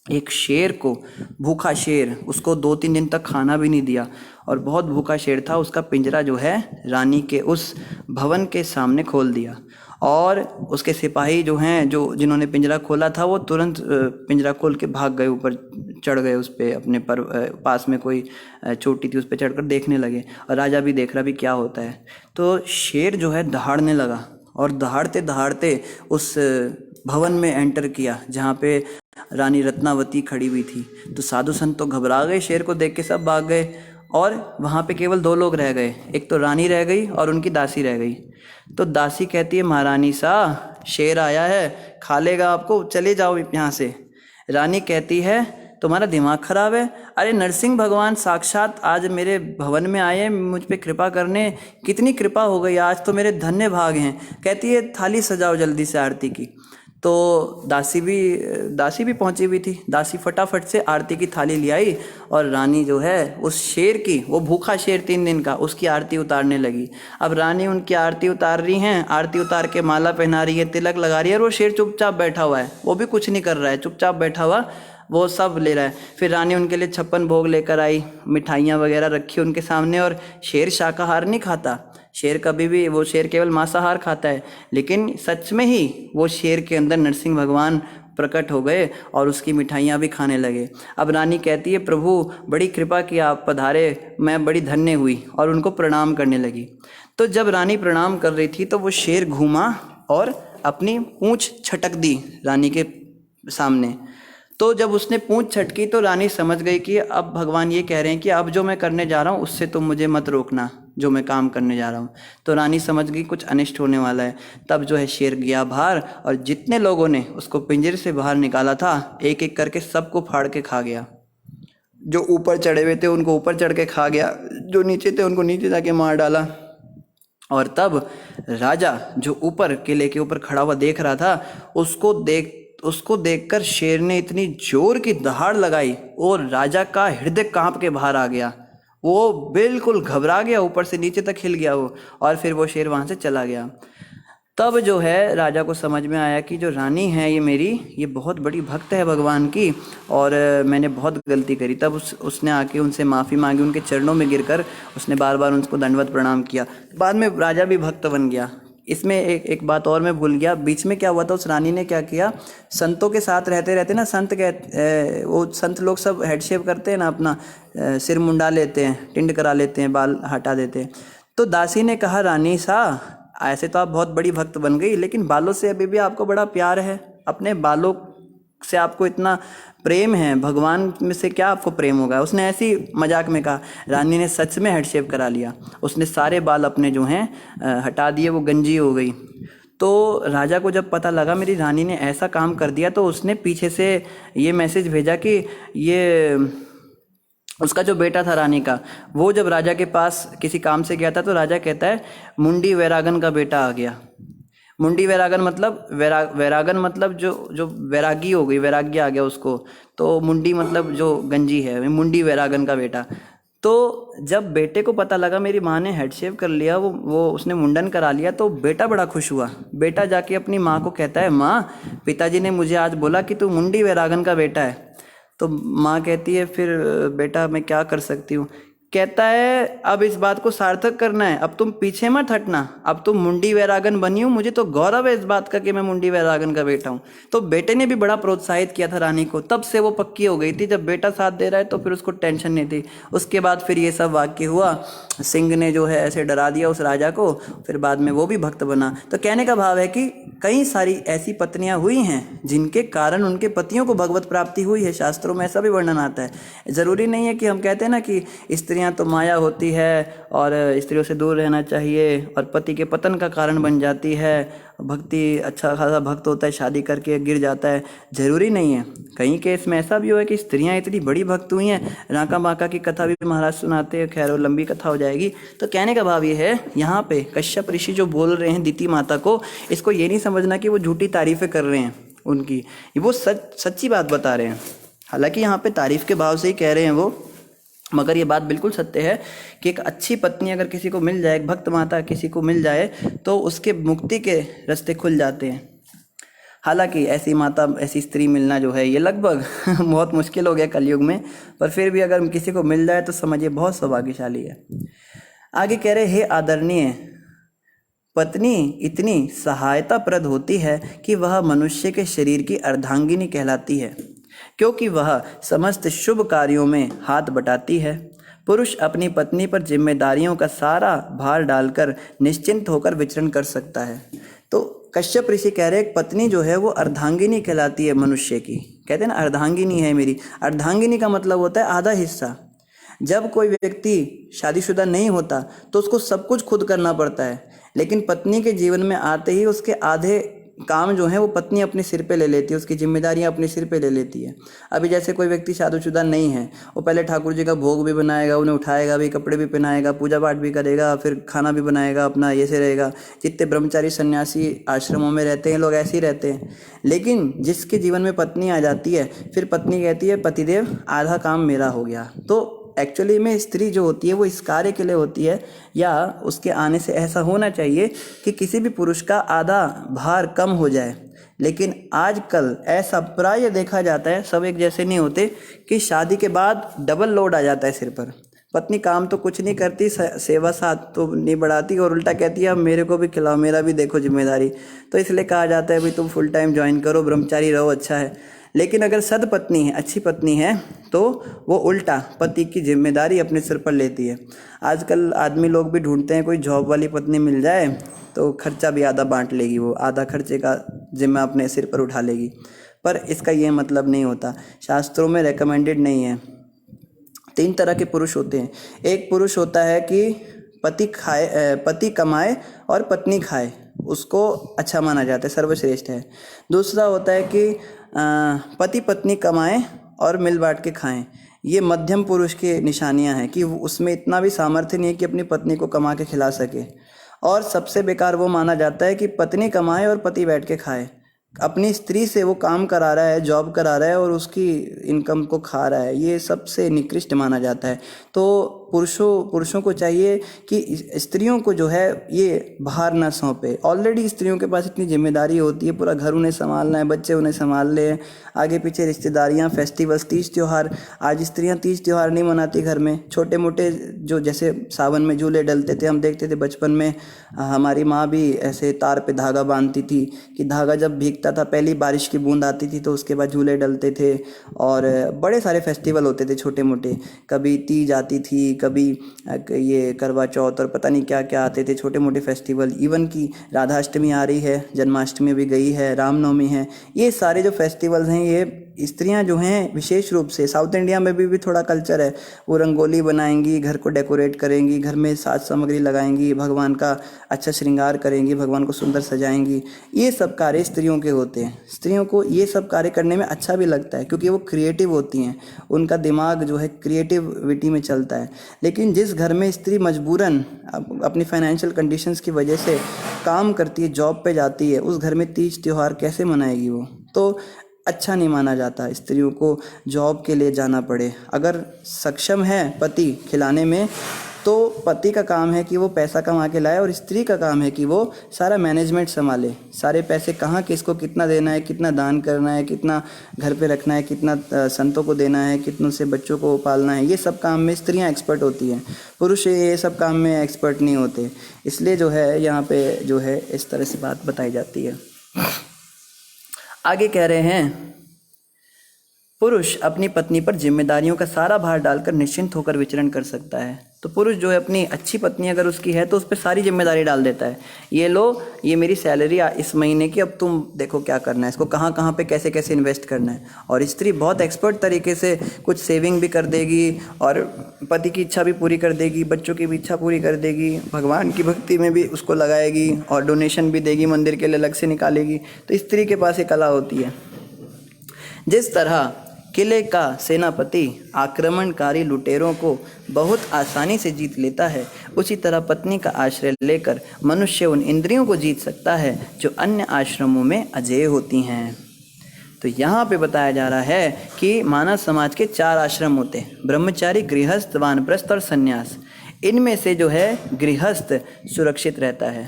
Speaker 1: एक शेर को, भूखा शेर, उसको 2-3 दिन तक खाना भी नहीं दिया, और बहुत भूखा शेर था, उसका पिंजरा जो है रानी के उस भवन के सामने खोल दिया। और उसके सिपाही जो हैं, जिन्होंने पिंजरा खोला था, वो तुरंत पिंजरा खोल के भाग गए, ऊपर चढ़ गए उस पर, अपने पर पास में कोई चोटी थी उस पर चढ़कर देखने लगे, और राजा भी देख रहा भी क्या होता है। तो शेर जो है दहाड़ने लगा, और दहाड़ते दहाड़ते उस भवन में एंटर किया जहाँ पे रानी रत्नावती खड़ी हुई थी। तो साधु संत तो घबरा गए, शेर को देख के सब भाग गए, और वहाँ पे केवल 2 लोग रह गए, एक तो रानी रह गई और उनकी दासी रह गई। तो दासी कहती है, महारानी सा, शेर आया है, खा लेगा आपको, चले जाओ यहाँ से। रानी कहती है, तुम्हारा दिमाग खराब है, अरे नरसिंह भगवान साक्षात आज मेरे भवन में आए मुझ पे कृपा करने, कितनी कृपा हो गई, आज तो मेरे धन्य भाग हैं। कहती है, थाली सजाओ जल्दी से आरती की। तो दासी भी पहुंची हुई थी, दासी फटाफट से आरती की थाली ले आई, और रानी जो है उस शेर की, वो भूखा शेर 3 दिन का, उसकी आरती उतारने लगी। अब रानी उनकी आरती उतार रही हैं, आरती उतार के माला पहना रही है, तिलक लगा रही है, और वो शेर चुपचाप बैठा हुआ है, वो भी कुछ नहीं कर रहा है, चुपचाप बैठा हुआ, वो सब ले रहा है। फिर रानी उनके लिए 56 भोग लेकर आई, मिठाइयाँ वगैरह रखी उनके सामने, और शेर शाकाहार नहीं खाता, शेर कभी भी, वो शेर केवल मांसाहार खाता है। लेकिन सच में ही वो शेर के अंदर नरसिंह भगवान प्रकट हो गए और उसकी मिठाइयाँ भी खाने लगे। अब रानी कहती है, प्रभु बड़ी कृपा की, आप पधारे, मैं बड़ी धन्य हुई, और उनको प्रणाम करने लगी। तो जब रानी प्रणाम कर रही थी तो वो शेर घूमा और अपनी पूंछ छटक दी रानी के सामने। तो जब उसने पूंछ छटकी तो रानी समझ गई कि अब भगवान ये कह रहे हैं कि अब जो मैं करने जा रहा हूँ उससे तुम मुझे मत रोकना, जो मैं काम करने जा रहा हूँ। तो रानी समझ गई कुछ अनिष्ट होने वाला है। तब जो है शेर गया बाहर और जितने लोगों ने उसको पिंजरे से बाहर निकाला था एक एक करके सबको फाड़ के खा गया। जो ऊपर चढ़े हुए थे उनको ऊपर चढ़ के खा गया, जो नीचे थे उनको नीचे जाके मार डाला। और तब राजा जो ऊपर किले के ऊपर खड़ा हुआ देख रहा था, उसको देखकर शेर ने इतनी जोर की दहाड़ लगाई और राजा का हृदय कांप के बाहर आ गया। वो बिल्कुल घबरा गया, ऊपर से नीचे तक हिल गया वो, और फिर वो शेर वहां से चला गया। तब जो है राजा को समझ में आया कि जो रानी है ये बहुत बड़ी भक्त है भगवान की, और मैंने बहुत गलती करी। तब उसने आके उनसे माफ़ी मांगी, उनके चरणों में गिरकर उसने बार बार उनको दंडवत प्रणाम किया। बाद में राजा भी भक्त बन गया। इसमें एक बात और मैं भूल गया, बीच में क्या हुआ था, उस रानी ने क्या किया, संतों के साथ रहते रहते ना, वो संत लोग सब हेड शेव करते हैं ना, अपना सिर मुंडा लेते हैं, टिंड करा लेते हैं, बाल हटा देते हैं। तो दासी ने कहा, रानी सा ऐसे तो आप बहुत बड़ी भक्त बन गई, लेकिन बालों से अभी भी आपको बड़ा प्यार है, अपने बालों से आपको इतना प्रेम है, भगवान में से क्या आपको प्रेम होगा। उसने ऐसी मजाक में कहा। रानी ने सच में हेड शेव करा लिया, उसने सारे बाल अपने जो हैं हटा दिए, वो गंजी हो गई। तो राजा को जब पता लगा मेरी रानी ने ऐसा काम कर दिया, तो उसने पीछे से ये मैसेज भेजा कि ये उसका जो बेटा था रानी का, वो जब राजा के पास किसी काम से गया था तो राजा कहता है मुंडी वैरागन का बेटा आ गया। मुंडी वैरागन मतलब वैरागन मतलब जो वैरागी हो गई, वैराग्य आ गया उसको। तो मुंडी मतलब जो गंजी है, मुंडी वैरागन का बेटा। तो जब बेटे को पता लगा मेरी माँ ने हेड शेव कर लिया, वो उसने मुंडन करा लिया, तो बेटा बड़ा खुश हुआ। बेटा जाके अपनी माँ को कहता है, माँ पिताजी ने मुझे आज बोला कि तू मुंडी वैरागन का बेटा है। तो माँ कहती है, फिर बेटा मैं क्या कर सकती हूँ। कहता है अब इस बात को सार्थक करना है, अब तुम पीछे मत हटना, अब तुम मुंडी वैरागन बनी हो, मुझे तो गौरव है इस बात का कि मैं मुंडी वैरागन का बेटा हूँ। तो बेटे ने भी बड़ा प्रोत्साहित किया था रानी को, तब से वो पक्की हो गई थी। जब बेटा साथ दे रहा है तो फिर उसको टेंशन नहीं थी। उसके बाद फिर ये सब वाक्य हुआ, सिंह ने जो है ऐसे डरा दिया उस राजा को, फिर बाद में वो भी भक्त बना। तो कहने का भाव है कि कई सारी ऐसी पत्नियां हुई हैं जिनके कारण उनके पतियों को भगवत प्राप्ति हुई है। शास्त्रों में ऐसा भी वर्णन आता है। ज़रूरी नहीं है कि हम कहते हैं ना कि स्त्रियां तो माया होती है और स्त्रियों से दूर रहना चाहिए और पति के पतन का कारण बन जाती है, भक्ति अच्छा खासा भक्त होता है शादी करके गिर जाता है। ज़रूरी नहीं है। कई केस में ऐसा भी हुआ है कि स्त्रियां इतनी बड़ी भक्त हुई हैं, राका बाका की कथा भी महाराज सुनाते हैं, खैर वो लंबी कथा हो जाएगी। तो कहने का भाव ये है, यहाँ पे कश्यप ऋषि जो बोल रहे हैं दीति माता को, इसको ये नहीं समझना कि वो झूठी तारीफ़ें कर रहे हैं उनकी, वो सच्ची बात बता रहे हैं। हालांकि यहाँ पे तारीफ़ के भाव से ही कह रहे हैं वो, मगर ये बात बिल्कुल सत्य है कि एक अच्छी पत्नी अगर किसी को मिल जाए, एक भक्त माता किसी को मिल जाए, तो उसके मुक्ति के रास्ते खुल जाते हैं। हालांकि ऐसी माता, ऐसी स्त्री मिलना जो है ये लगभग बहुत मुश्किल हो गया कलयुग में, पर फिर भी अगर किसी को मिल जाए तो समझिए बहुत सौभाग्यशाली है। आगे कह रहे, हे आदरणीय, पत्नी इतनी सहायताप्रद होती है कि वह मनुष्य के शरीर की अर्धांगिनी कहलाती है, क्योंकि वह समस्त शुभ कार्यों में हाथ बटाती है। पुरुष अपनी पत्नी पर जिम्मेदारियों का सारा भार डालकर निश्चिंत होकर विचरण कर सकता है। तो कश्यप ऋषि कह रहे हैं, पत्नी जो है वो अर्धांगिनी कहलाती है मनुष्य की। कहते हैं ना अर्धांगिनी है मेरी। अर्धांगिनी का मतलब होता है आधा हिस्सा। जब कोई व्यक्ति शादीशुदा नहीं होता तो उसको सब कुछ खुद करना पड़ता है, लेकिन पत्नी के जीवन में आते ही उसके आधे काम जो है वो पत्नी अपने सिर पे ले लेती है, उसकी जिम्मेदारियां अपने सिर पे ले लेती है। अभी जैसे कोई व्यक्ति शादीशुदा नहीं है, वो पहले ठाकुर जी का भोग भी बनाएगा, उन्हें उठाएगा भी, कपड़े भी पहनाएगा, पूजा पाठ भी करेगा, फिर खाना भी बनाएगा, अपना ये से रहेगा। जितने ब्रह्मचारी सन्यासी आश्रमों में रहते हैं लोग ऐसे ही रहते हैं। लेकिन जिसके जीवन में पत्नी आ जाती है, फिर पत्नी कहती है पतिदेव आधा काम मेरा हो गया। तो एक्चुअली में स्त्री जो होती है वो इस कार्य के लिए होती है, या उसके आने से ऐसा होना चाहिए कि किसी भी पुरुष का आधा भार कम हो जाए। लेकिन आजकल ऐसा प्राय देखा जाता है, सब एक जैसे नहीं होते, कि शादी के बाद डबल लोड आ जाता है सिर पर। पत्नी काम तो कुछ नहीं करती, सेवा साथ तो नहीं बढ़ाती, और उल्टा कहती है अब मेरे को भी खिलाओ, मेरा भी देखो जिम्मेदारी। तो इसलिए कहा जाता है भाई तुम फुल टाइम ज्वाइन करो, ब्रह्मचारी रहो, अच्छा है। लेकिन अगर सद्पत्नी है, अच्छी पत्नी है, तो वो उल्टा पति की जिम्मेदारी अपने सिर पर लेती है। आजकल आदमी लोग भी ढूंढते हैं कोई जॉब वाली पत्नी मिल जाए तो खर्चा भी आधा बांट लेगी, वो आधा खर्चे का जिम्मा अपने सिर पर उठा लेगी। पर इसका ये मतलब नहीं होता, शास्त्रों में रेकमेंडेड नहीं है। 3 तरह के पुरुष होते हैं। एक पुरुष होता है कि पति कमाए और पत्नी खाए, उसको अच्छा माना जाता है, सर्वश्रेष्ठ है। दूसरा होता है कि पति पत्नी कमाएं और मिल बांट के खाएं। ये मध्यम पुरुष की निशानियां हैं कि उसमें इतना भी सामर्थ्य नहीं है कि अपनी पत्नी को कमा के खिला सके। और सबसे बेकार वो माना जाता है कि पत्नी कमाए और पति बैठ के खाए। अपनी स्त्री से वो काम करा रहा है, जॉब करा रहा है और उसकी इनकम को खा रहा है, ये सबसे निकृष्ट माना जाता है। तो पुरुषों को चाहिए कि स्त्रियों को जो है ये भार ना सौंपे। ऑलरेडी स्त्रियों के पास इतनी जिम्मेदारी होती है, पूरा घर उन्हें संभालना है, बच्चे उन्हें संभाल ले, आगे पीछे रिश्तेदारियां, फेस्टिवल्स, तीज त्यौहार। आज स्त्रियां तीज त्यौहार नहीं मनाती घर में, छोटे मोटे जो जैसे सावन में झूले डलते थे, हम देखते थे बचपन में, हमारी माँ भी ऐसे तार पे धागा बांधती थी कि धागा जब भीगता था, पहली बारिश की बूंद आती थी तो उसके बाद झूले डलते थे। और बड़े सारे फेस्टिवल होते थे छोटे मोटे, कभी तीज आती थी, कभी ये करवा चौथ और पता नहीं क्या क्या आते थे छोटे मोटे फेस्टिवल। इवन की राधाष्टमी आ रही है, जन्माष्टमी भी गई है, रामनवमी है, ये सारे जो फेस्टिवल्स हैं ये स्त्रियां जो हैं विशेष रूप से, साउथ इंडिया में भी थोड़ा कल्चर है, वो रंगोली बनाएंगी, घर को डेकोरेट करेंगी, घर में साज सामग्री लगाएंगी, भगवान का अच्छा श्रृंगार करेंगी, भगवान को सुंदर सजाएंगी। ये सब कार्य स्त्रियों के होते हैं। स्त्रियों को ये सब कार्य करने में अच्छा भी लगता है क्योंकि वो क्रिएटिव होती हैं, उनका दिमाग जो है क्रिएटिविटी में चलता है। लेकिन जिस घर में स्त्री मजबूरन अपनी फाइनेंशियल कंडीशंस की वजह से काम करती है, जॉब पे जाती है, उस घर में तीज त्यौहार कैसे मनाएगी वो? तो अच्छा नहीं माना जाता स्त्रियों को जॉब के लिए जाना पड़े। अगर सक्षम है पति खिलाने में तो पति का काम है कि वो पैसा कमा के लाए और स्त्री का काम है कि वो सारा मैनेजमेंट संभाले, सारे पैसे कहाँ किसको कितना देना है, कितना दान करना है, कितना घर पे रखना है, कितना संतों को देना है, कितनों से बच्चों को पालना है, ये सब काम में स्त्रियां एक्सपर्ट होती हैं, पुरुष ये सब काम में एक्सपर्ट नहीं होते। इसलिए जो है यहाँ पे जो है इस तरह से बात बताई जाती है। आगे कह रहे हैं, पुरुष अपनी पत्नी पर जिम्मेदारियों का सारा भार डालकर निश्चिंत होकर विचरण कर सकता है। तो पुरुष जो है अपनी अच्छी पत्नी अगर उसकी है तो उस पर सारी जिम्मेदारी डाल देता है, ये लो, ये मेरी सैलरी इस महीने की, अब तुम देखो क्या करना है, इसको कहाँ कहाँ पे कैसे कैसे इन्वेस्ट करना है। और स्त्री बहुत एक्सपर्ट तरीके से कुछ सेविंग भी कर देगी और पति की इच्छा भी पूरी कर देगी, बच्चों की भी इच्छा पूरी कर देगी, भगवान की भक्ति में भी उसको लगाएगी और डोनेशन भी देगी, मंदिर के लिए अलग से निकालेगी। तो स्त्री के पास ये कला होती है। जिस तरह किले का सेनापति आक्रमणकारी लुटेरों को बहुत आसानी से जीत लेता है, उसी तरह पत्नी का आश्रय लेकर मनुष्य उन इंद्रियों को जीत सकता है जो अन्य आश्रमों में अजेय होती हैं। तो यहाँ पे बताया जा रहा है कि मानव समाज के 4 आश्रम होते हैं, ब्रह्मचारी, गृहस्थ, वानप्रस्थ और सन्यास। इनमें से जो है गृहस्थ सुरक्षित रहता है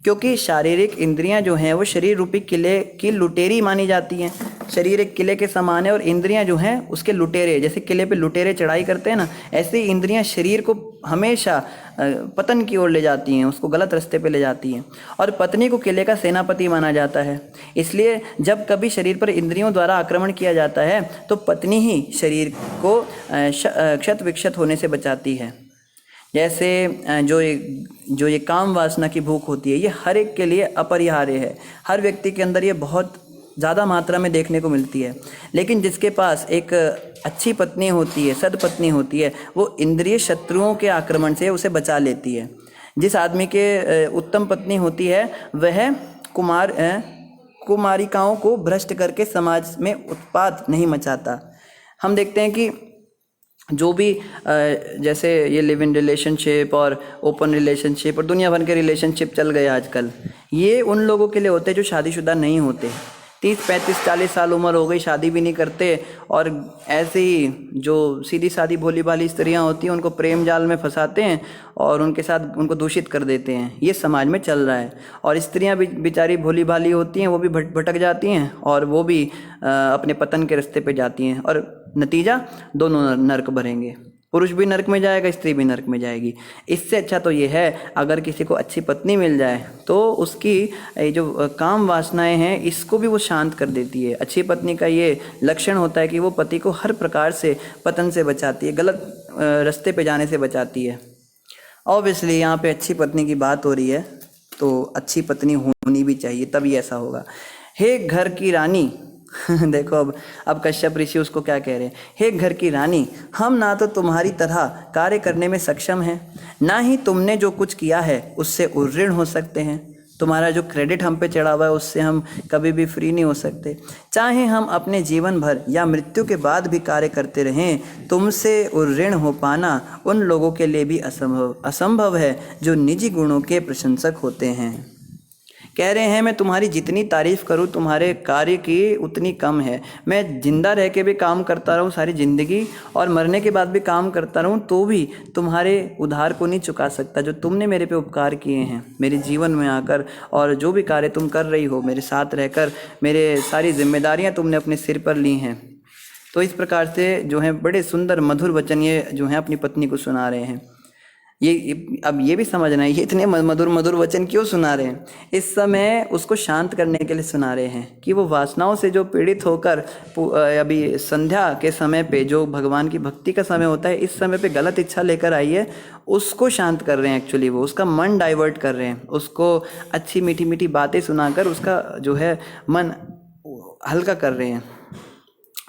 Speaker 1: क्योंकि शारीरिक इंद्रियां जो हैं वो शरीर रूपी किले की लुटेरी मानी जाती हैं। शरीर एक किले के समान है और इंद्रियां जो हैं उसके लुटेरे, जैसे किले पे लुटेरे चढ़ाई करते हैं ना, ऐसे ही इंद्रियां शरीर को हमेशा पतन की ओर ले जाती हैं, उसको गलत रास्ते पे ले जाती हैं। और पत्नी को किले का सेनापति माना जाता है। इसलिए जब कभी शरीर पर इंद्रियों द्वारा आक्रमण किया जाता है तो पत्नी ही शरीर को क्षत विक्षत होने से बचाती है। जैसे जो ये काम वासना की भूख होती है, ये हर एक के लिए अपरिहार्य है, हर व्यक्ति के अंदर ये बहुत ज़्यादा मात्रा में देखने को मिलती है। लेकिन जिसके पास एक अच्छी पत्नी होती है, सद्पत्नी होती है, वो इंद्रिय शत्रुओं के आक्रमण से उसे बचा लेती है। जिस आदमी के उत्तम पत्नी होती है वह कुमारिकाओं को भ्रष्ट करके समाज में उत्पात नहीं मचाता। हम देखते हैं कि जो भी जैसे ये लिव इन रिलेशनशिप और ओपन रिलेशनशिप और दुनिया भर के रिलेशनशिप चल गए आजकल, ये उन लोगों के लिए होते हैं जो शादीशुदा नहीं होते। 30, 35, 40 साल उम्र हो गई, शादी भी नहीं करते, और ऐसे ही जो सीधी सादी भोली भाली स्त्रियां होती हैं उनको प्रेम जाल में फंसाते हैं और उनके साथ उनको दूषित कर देते हैं। ये समाज में चल रहा है। और स्त्रियां भी बेचारी भोली भाली होती हैं, वो भी भटक जाती हैं और वो भी अपने पतन के रास्ते पे जाती हैं और नतीजा दोनों नर्क भरेंगे। पुरुष भी नरक में जाएगा, स्त्री भी नरक में जाएगी। इससे अच्छा तो ये है अगर किसी को अच्छी पत्नी मिल जाए तो उसकी जो काम वासनाएं हैं इसको भी वो शांत कर देती है। अच्छी पत्नी का ये लक्षण होता है कि वो पति को हर प्रकार से पतन से बचाती है, गलत रास्ते पे जाने से बचाती है। ऑब्वियसली यहाँ पे अच्छी पत्नी की बात हो रही है तो अच्छी पत्नी होनी भी चाहिए, तभी ऐसा होगा। हे घर की रानी देखो अब कश्यप ऋषि उसको क्या कह रहे हैं, हे घर की रानी, हम ना तो तुम्हारी तरह कार्य करने में सक्षम हैं, ना ही तुमने जो कुछ किया है उससे उऋण हो सकते हैं। तुम्हारा जो क्रेडिट हम पे चढ़ा हुआ है उससे हम कभी भी फ्री नहीं हो सकते। चाहे हम अपने जीवन भर या मृत्यु के बाद भी कार्य करते रहें, तुमसे उऋण हो पाना उन लोगों के लिए भी असंभव है जो निजी गुणों के प्रशंसक होते हैं। कह रहे हैं मैं तुम्हारी जितनी तारीफ करूं तुम्हारे कार्य की उतनी कम है। मैं जिंदा रह के भी काम करता रहूं सारी ज़िंदगी और मरने के बाद भी काम करता रहूं तो भी तुम्हारे उधार को नहीं चुका सकता जो तुमने मेरे पे उपकार किए हैं मेरे जीवन में आकर, और जो भी कार्य तुम कर रही हो मेरे साथ रहकर, मेरे सारी जिम्मेदारियां तुमने अपने सिर पर ली हैं। तो इस प्रकार से जो है बड़े सुंदर मधुर वचन ये जो है अपनी पत्नी को सुना रहे हैं। ये अब ये भी समझना है ये इतने मधुर मधुर वचन क्यों सुना रहे हैं। इस समय उसको शांत करने के लिए सुना रहे हैं कि वो वासनाओं से जो पीड़ित होकर अभी संध्या के समय पे जो भगवान की भक्ति का समय होता है इस समय पे गलत इच्छा लेकर आई है, उसको शांत कर रहे हैं। एक्चुअली वो उसका मन डाइवर्ट कर रहे हैं, उसको अच्छी मीठी मीठी बातें सुनाकर उसका जो है मन हल्का कर रहे हैं।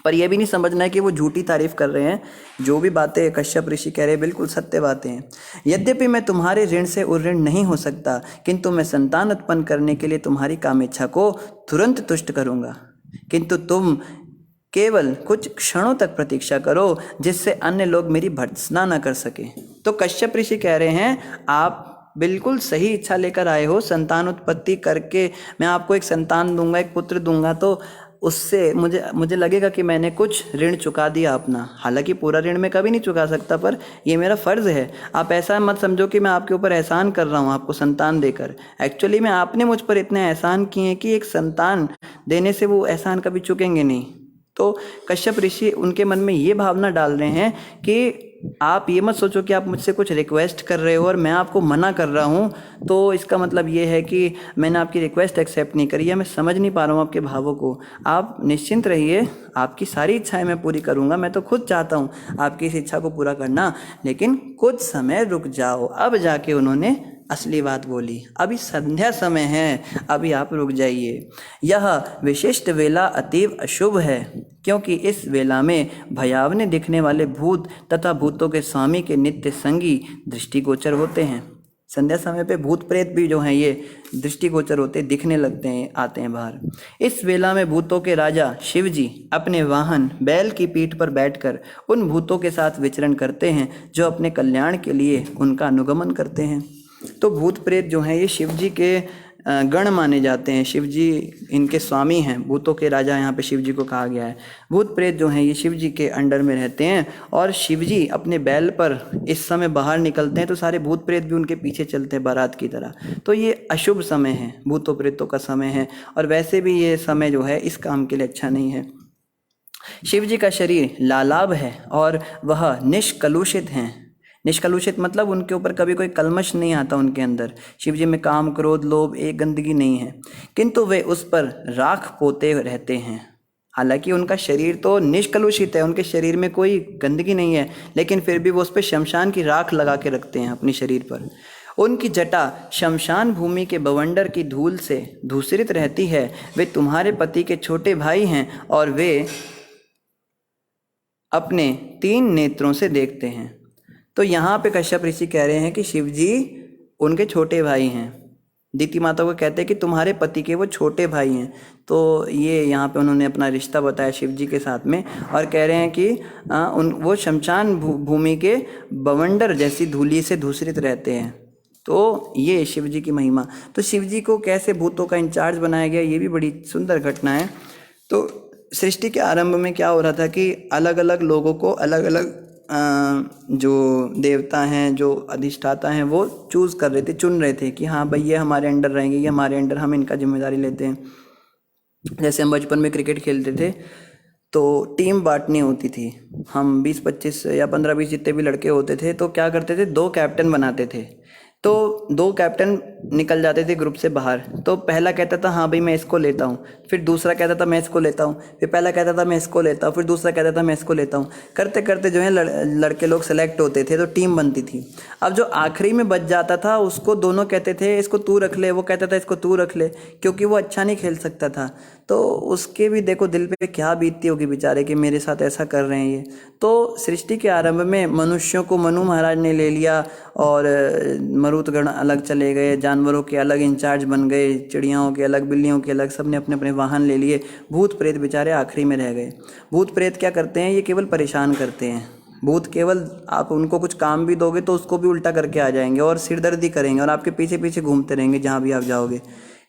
Speaker 1: पर यह भी नहीं समझना है कि वो झूठी तारीफ कर रहे हैं। जो भी बातें कश्यप ऋषि कह रहे हैं बिल्कुल सत्य बातें हैं। यद्यपि मैं तुम्हारे ऋण से उऋण नहीं हो सकता, किंतु मैं संतान उत्पन्न करने के लिए तुम्हारी कामेच्छा को तुरंत तुष्ट करूंगा। किंतु तुम केवल कुछ क्षणों तक प्रतीक्षा करो जिससे अन्य लोग मेरी भर्त्सना न कर सके। तो कश्यप ऋषि कह रहे हैं आप बिल्कुल सही इच्छा लेकर आए हो, संतान उत्पत्ति करके मैं आपको एक संतान दूंगा, एक पुत्र दूंगा, तो उससे मुझे लगेगा कि मैंने कुछ ऋण चुका दिया अपना। हालांकि पूरा ऋण मैं कभी नहीं चुका सकता, पर ये मेरा फ़र्ज़ है। आप ऐसा मत समझो कि मैं आपके ऊपर एहसान कर रहा हूँ आपको संतान देकर। एक्चुअली में आपने मुझ पर इतने एहसान किए हैं कि एक संतान देने से वो एहसान कभी चुकेंगे नहीं। तो कश्यप ऋषि उनके मन में ये भावना डाल रहे हैं कि आप ये मत सोचो कि आप मुझसे कुछ रिक्वेस्ट कर रहे हो और मैं आपको मना कर रहा हूँ, तो इसका मतलब ये है कि मैंने आपकी रिक्वेस्ट एक्सेप्ट नहीं करी है, मैं समझ नहीं पा रहा हूँ आपके भावों को। आप निश्चिंत रहिए, आपकी सारी इच्छाएं मैं पूरी करूँगा। मैं तो खुद चाहता हूँ आपकी इस इच्छा को पूरा करना, लेकिन कुछ समय रुक जाओ। अब जाके उन्होंने असली बात बोली, अभी संध्या समय है, अभी आप रुक जाइए। यह विशिष्ट वेला अतीव अशुभ है, क्योंकि इस वेला में भयावने दिखने वाले भूत तथा भूतों के स्वामी के नित्य संगी दृष्टिगोचर होते हैं। संध्या समय पे भूत प्रेत भी जो हैं ये दृष्टिगोचर होते, दिखने लगते हैं, आते हैं बाहर। इस वेला में भूतों के राजा शिव जी अपने वाहन बैल की पीठ पर बैठकर उन भूतों के साथ विचरण करते हैं जो अपने कल्याण के लिए उनका अनुगमन करते हैं। तो भूत प्रेत जो हैं ये शिव जी के गण माने जाते हैं। शिव जी इनके स्वामी हैं, भूतों के राजा यहाँ पे शिव जी को कहा गया है। भूत प्रेत जो हैं ये शिव जी के अंडर में रहते हैं, और शिव जी अपने बैल पर इस समय बाहर निकलते हैं तो सारे भूत प्रेत भी उनके पीछे चलते हैं बारात की तरह। तो ये अशुभ समय है, भूतों प्रेतों का समय है, और वैसे भी ये समय जो है इस काम के लिए अच्छा नहीं है। शिव जी का शरीर लालाभ है और वह निष्कलुषित हैं। निष्कलुषित मतलब उनके ऊपर कभी कोई कलमश नहीं आता उनके अंदर। शिव जी में काम क्रोध लोभ एक गंदगी नहीं है, किंतु वे उस पर राख पोते रहते हैं। हालांकि उनका शरीर तो निष्कलुषित है, उनके शरीर में कोई गंदगी नहीं है, लेकिन फिर भी वो उस पर शमशान की राख लगा के रखते हैं अपने शरीर पर। उनकी जटा शमशान भूमि के बवंडर की धूल से धूसरित रहती है। वे तुम्हारे पति के छोटे भाई हैं और वे अपने 3 नेत्रों से देखते हैं। तो यहाँ पे कश्यप ऋषि कह रहे हैं कि शिव जी उनके छोटे भाई हैं। दीति माता को कहते हैं कि तुम्हारे पति के वो छोटे भाई हैं। तो ये यहाँ पे उन्होंने अपना रिश्ता बताया शिव जी के साथ में, और कह रहे हैं कि वो शमशान भूमि के बवंडर जैसी धूली से धूसरित रहते हैं। तो ये शिव जी की महिमा। तो शिव जी को कैसे भूतों का इंचार्ज बनाया गया, ये भी बड़ी सुंदर घटना है। तो सृष्टि के आरंभ में क्या हो रहा था कि अलग अलग लोगों को अलग अलग जो देवता हैं, जो अधिष्ठाता हैं, वो चूज़ कर रहे थे, चुन रहे थे कि हाँ भाई ये हमारे अंडर रहेंगे, ये हमारे अंडर, हम इनका जिम्मेदारी लेते हैं। जैसे हम बचपन में क्रिकेट खेलते थे तो टीम बांटनी होती थी। हम 20-25 या 15-20 जितने भी लड़के होते थे तो क्या करते थे, 2 कैप्टन बनाते थे। तो 2 कैप्टन निकल जाते थे ग्रुप से बाहर। तो पहला कहता था हाँ भाई मैं इसको लेता हूँ, फिर दूसरा कहता था मैं इसको लेता हूँ, फिर पहला कहता था मैं इसको लेता हूँ, फिर दूसरा कहता था मैं इसको लेता हूँ। करते करते जो है लड़के लोग सेलेक्ट होते थे तो टीम बनती थी। अब जो आखिरी में बच जाता था उसको दोनों कहते थे इसको तू रख ले, वो कहता था इसको तू रख ले, क्योंकि वो अच्छा नहीं खेल सकता था। तो उसके भी देखो दिल पे क्या बीतती होगी बेचारे कि मेरे साथ ऐसा कर रहे हैं ये। तो सृष्टि के आरंभ में मनुष्यों को मनु महाराज ने ले लिया और मरुतगण अलग चले गए, जानवरों के अलग इंचार्ज बन गए, चिड़ियाओं के अलग, बिल्लियों के अलग, सब ने अपने अपने वाहन ले लिए। भूत प्रेत बेचारे आखिरी में रह गए। भूत प्रेत क्या करते हैं, ये केवल परेशान करते हैं। भूत केवल आप उनको कुछ काम भी दोगे तो उसको भी उल्टा करके आ जाएंगे और सिरदर्दी करेंगे और आपके पीछे पीछे घूमते रहेंगे जहाँ भी आप जाओगे।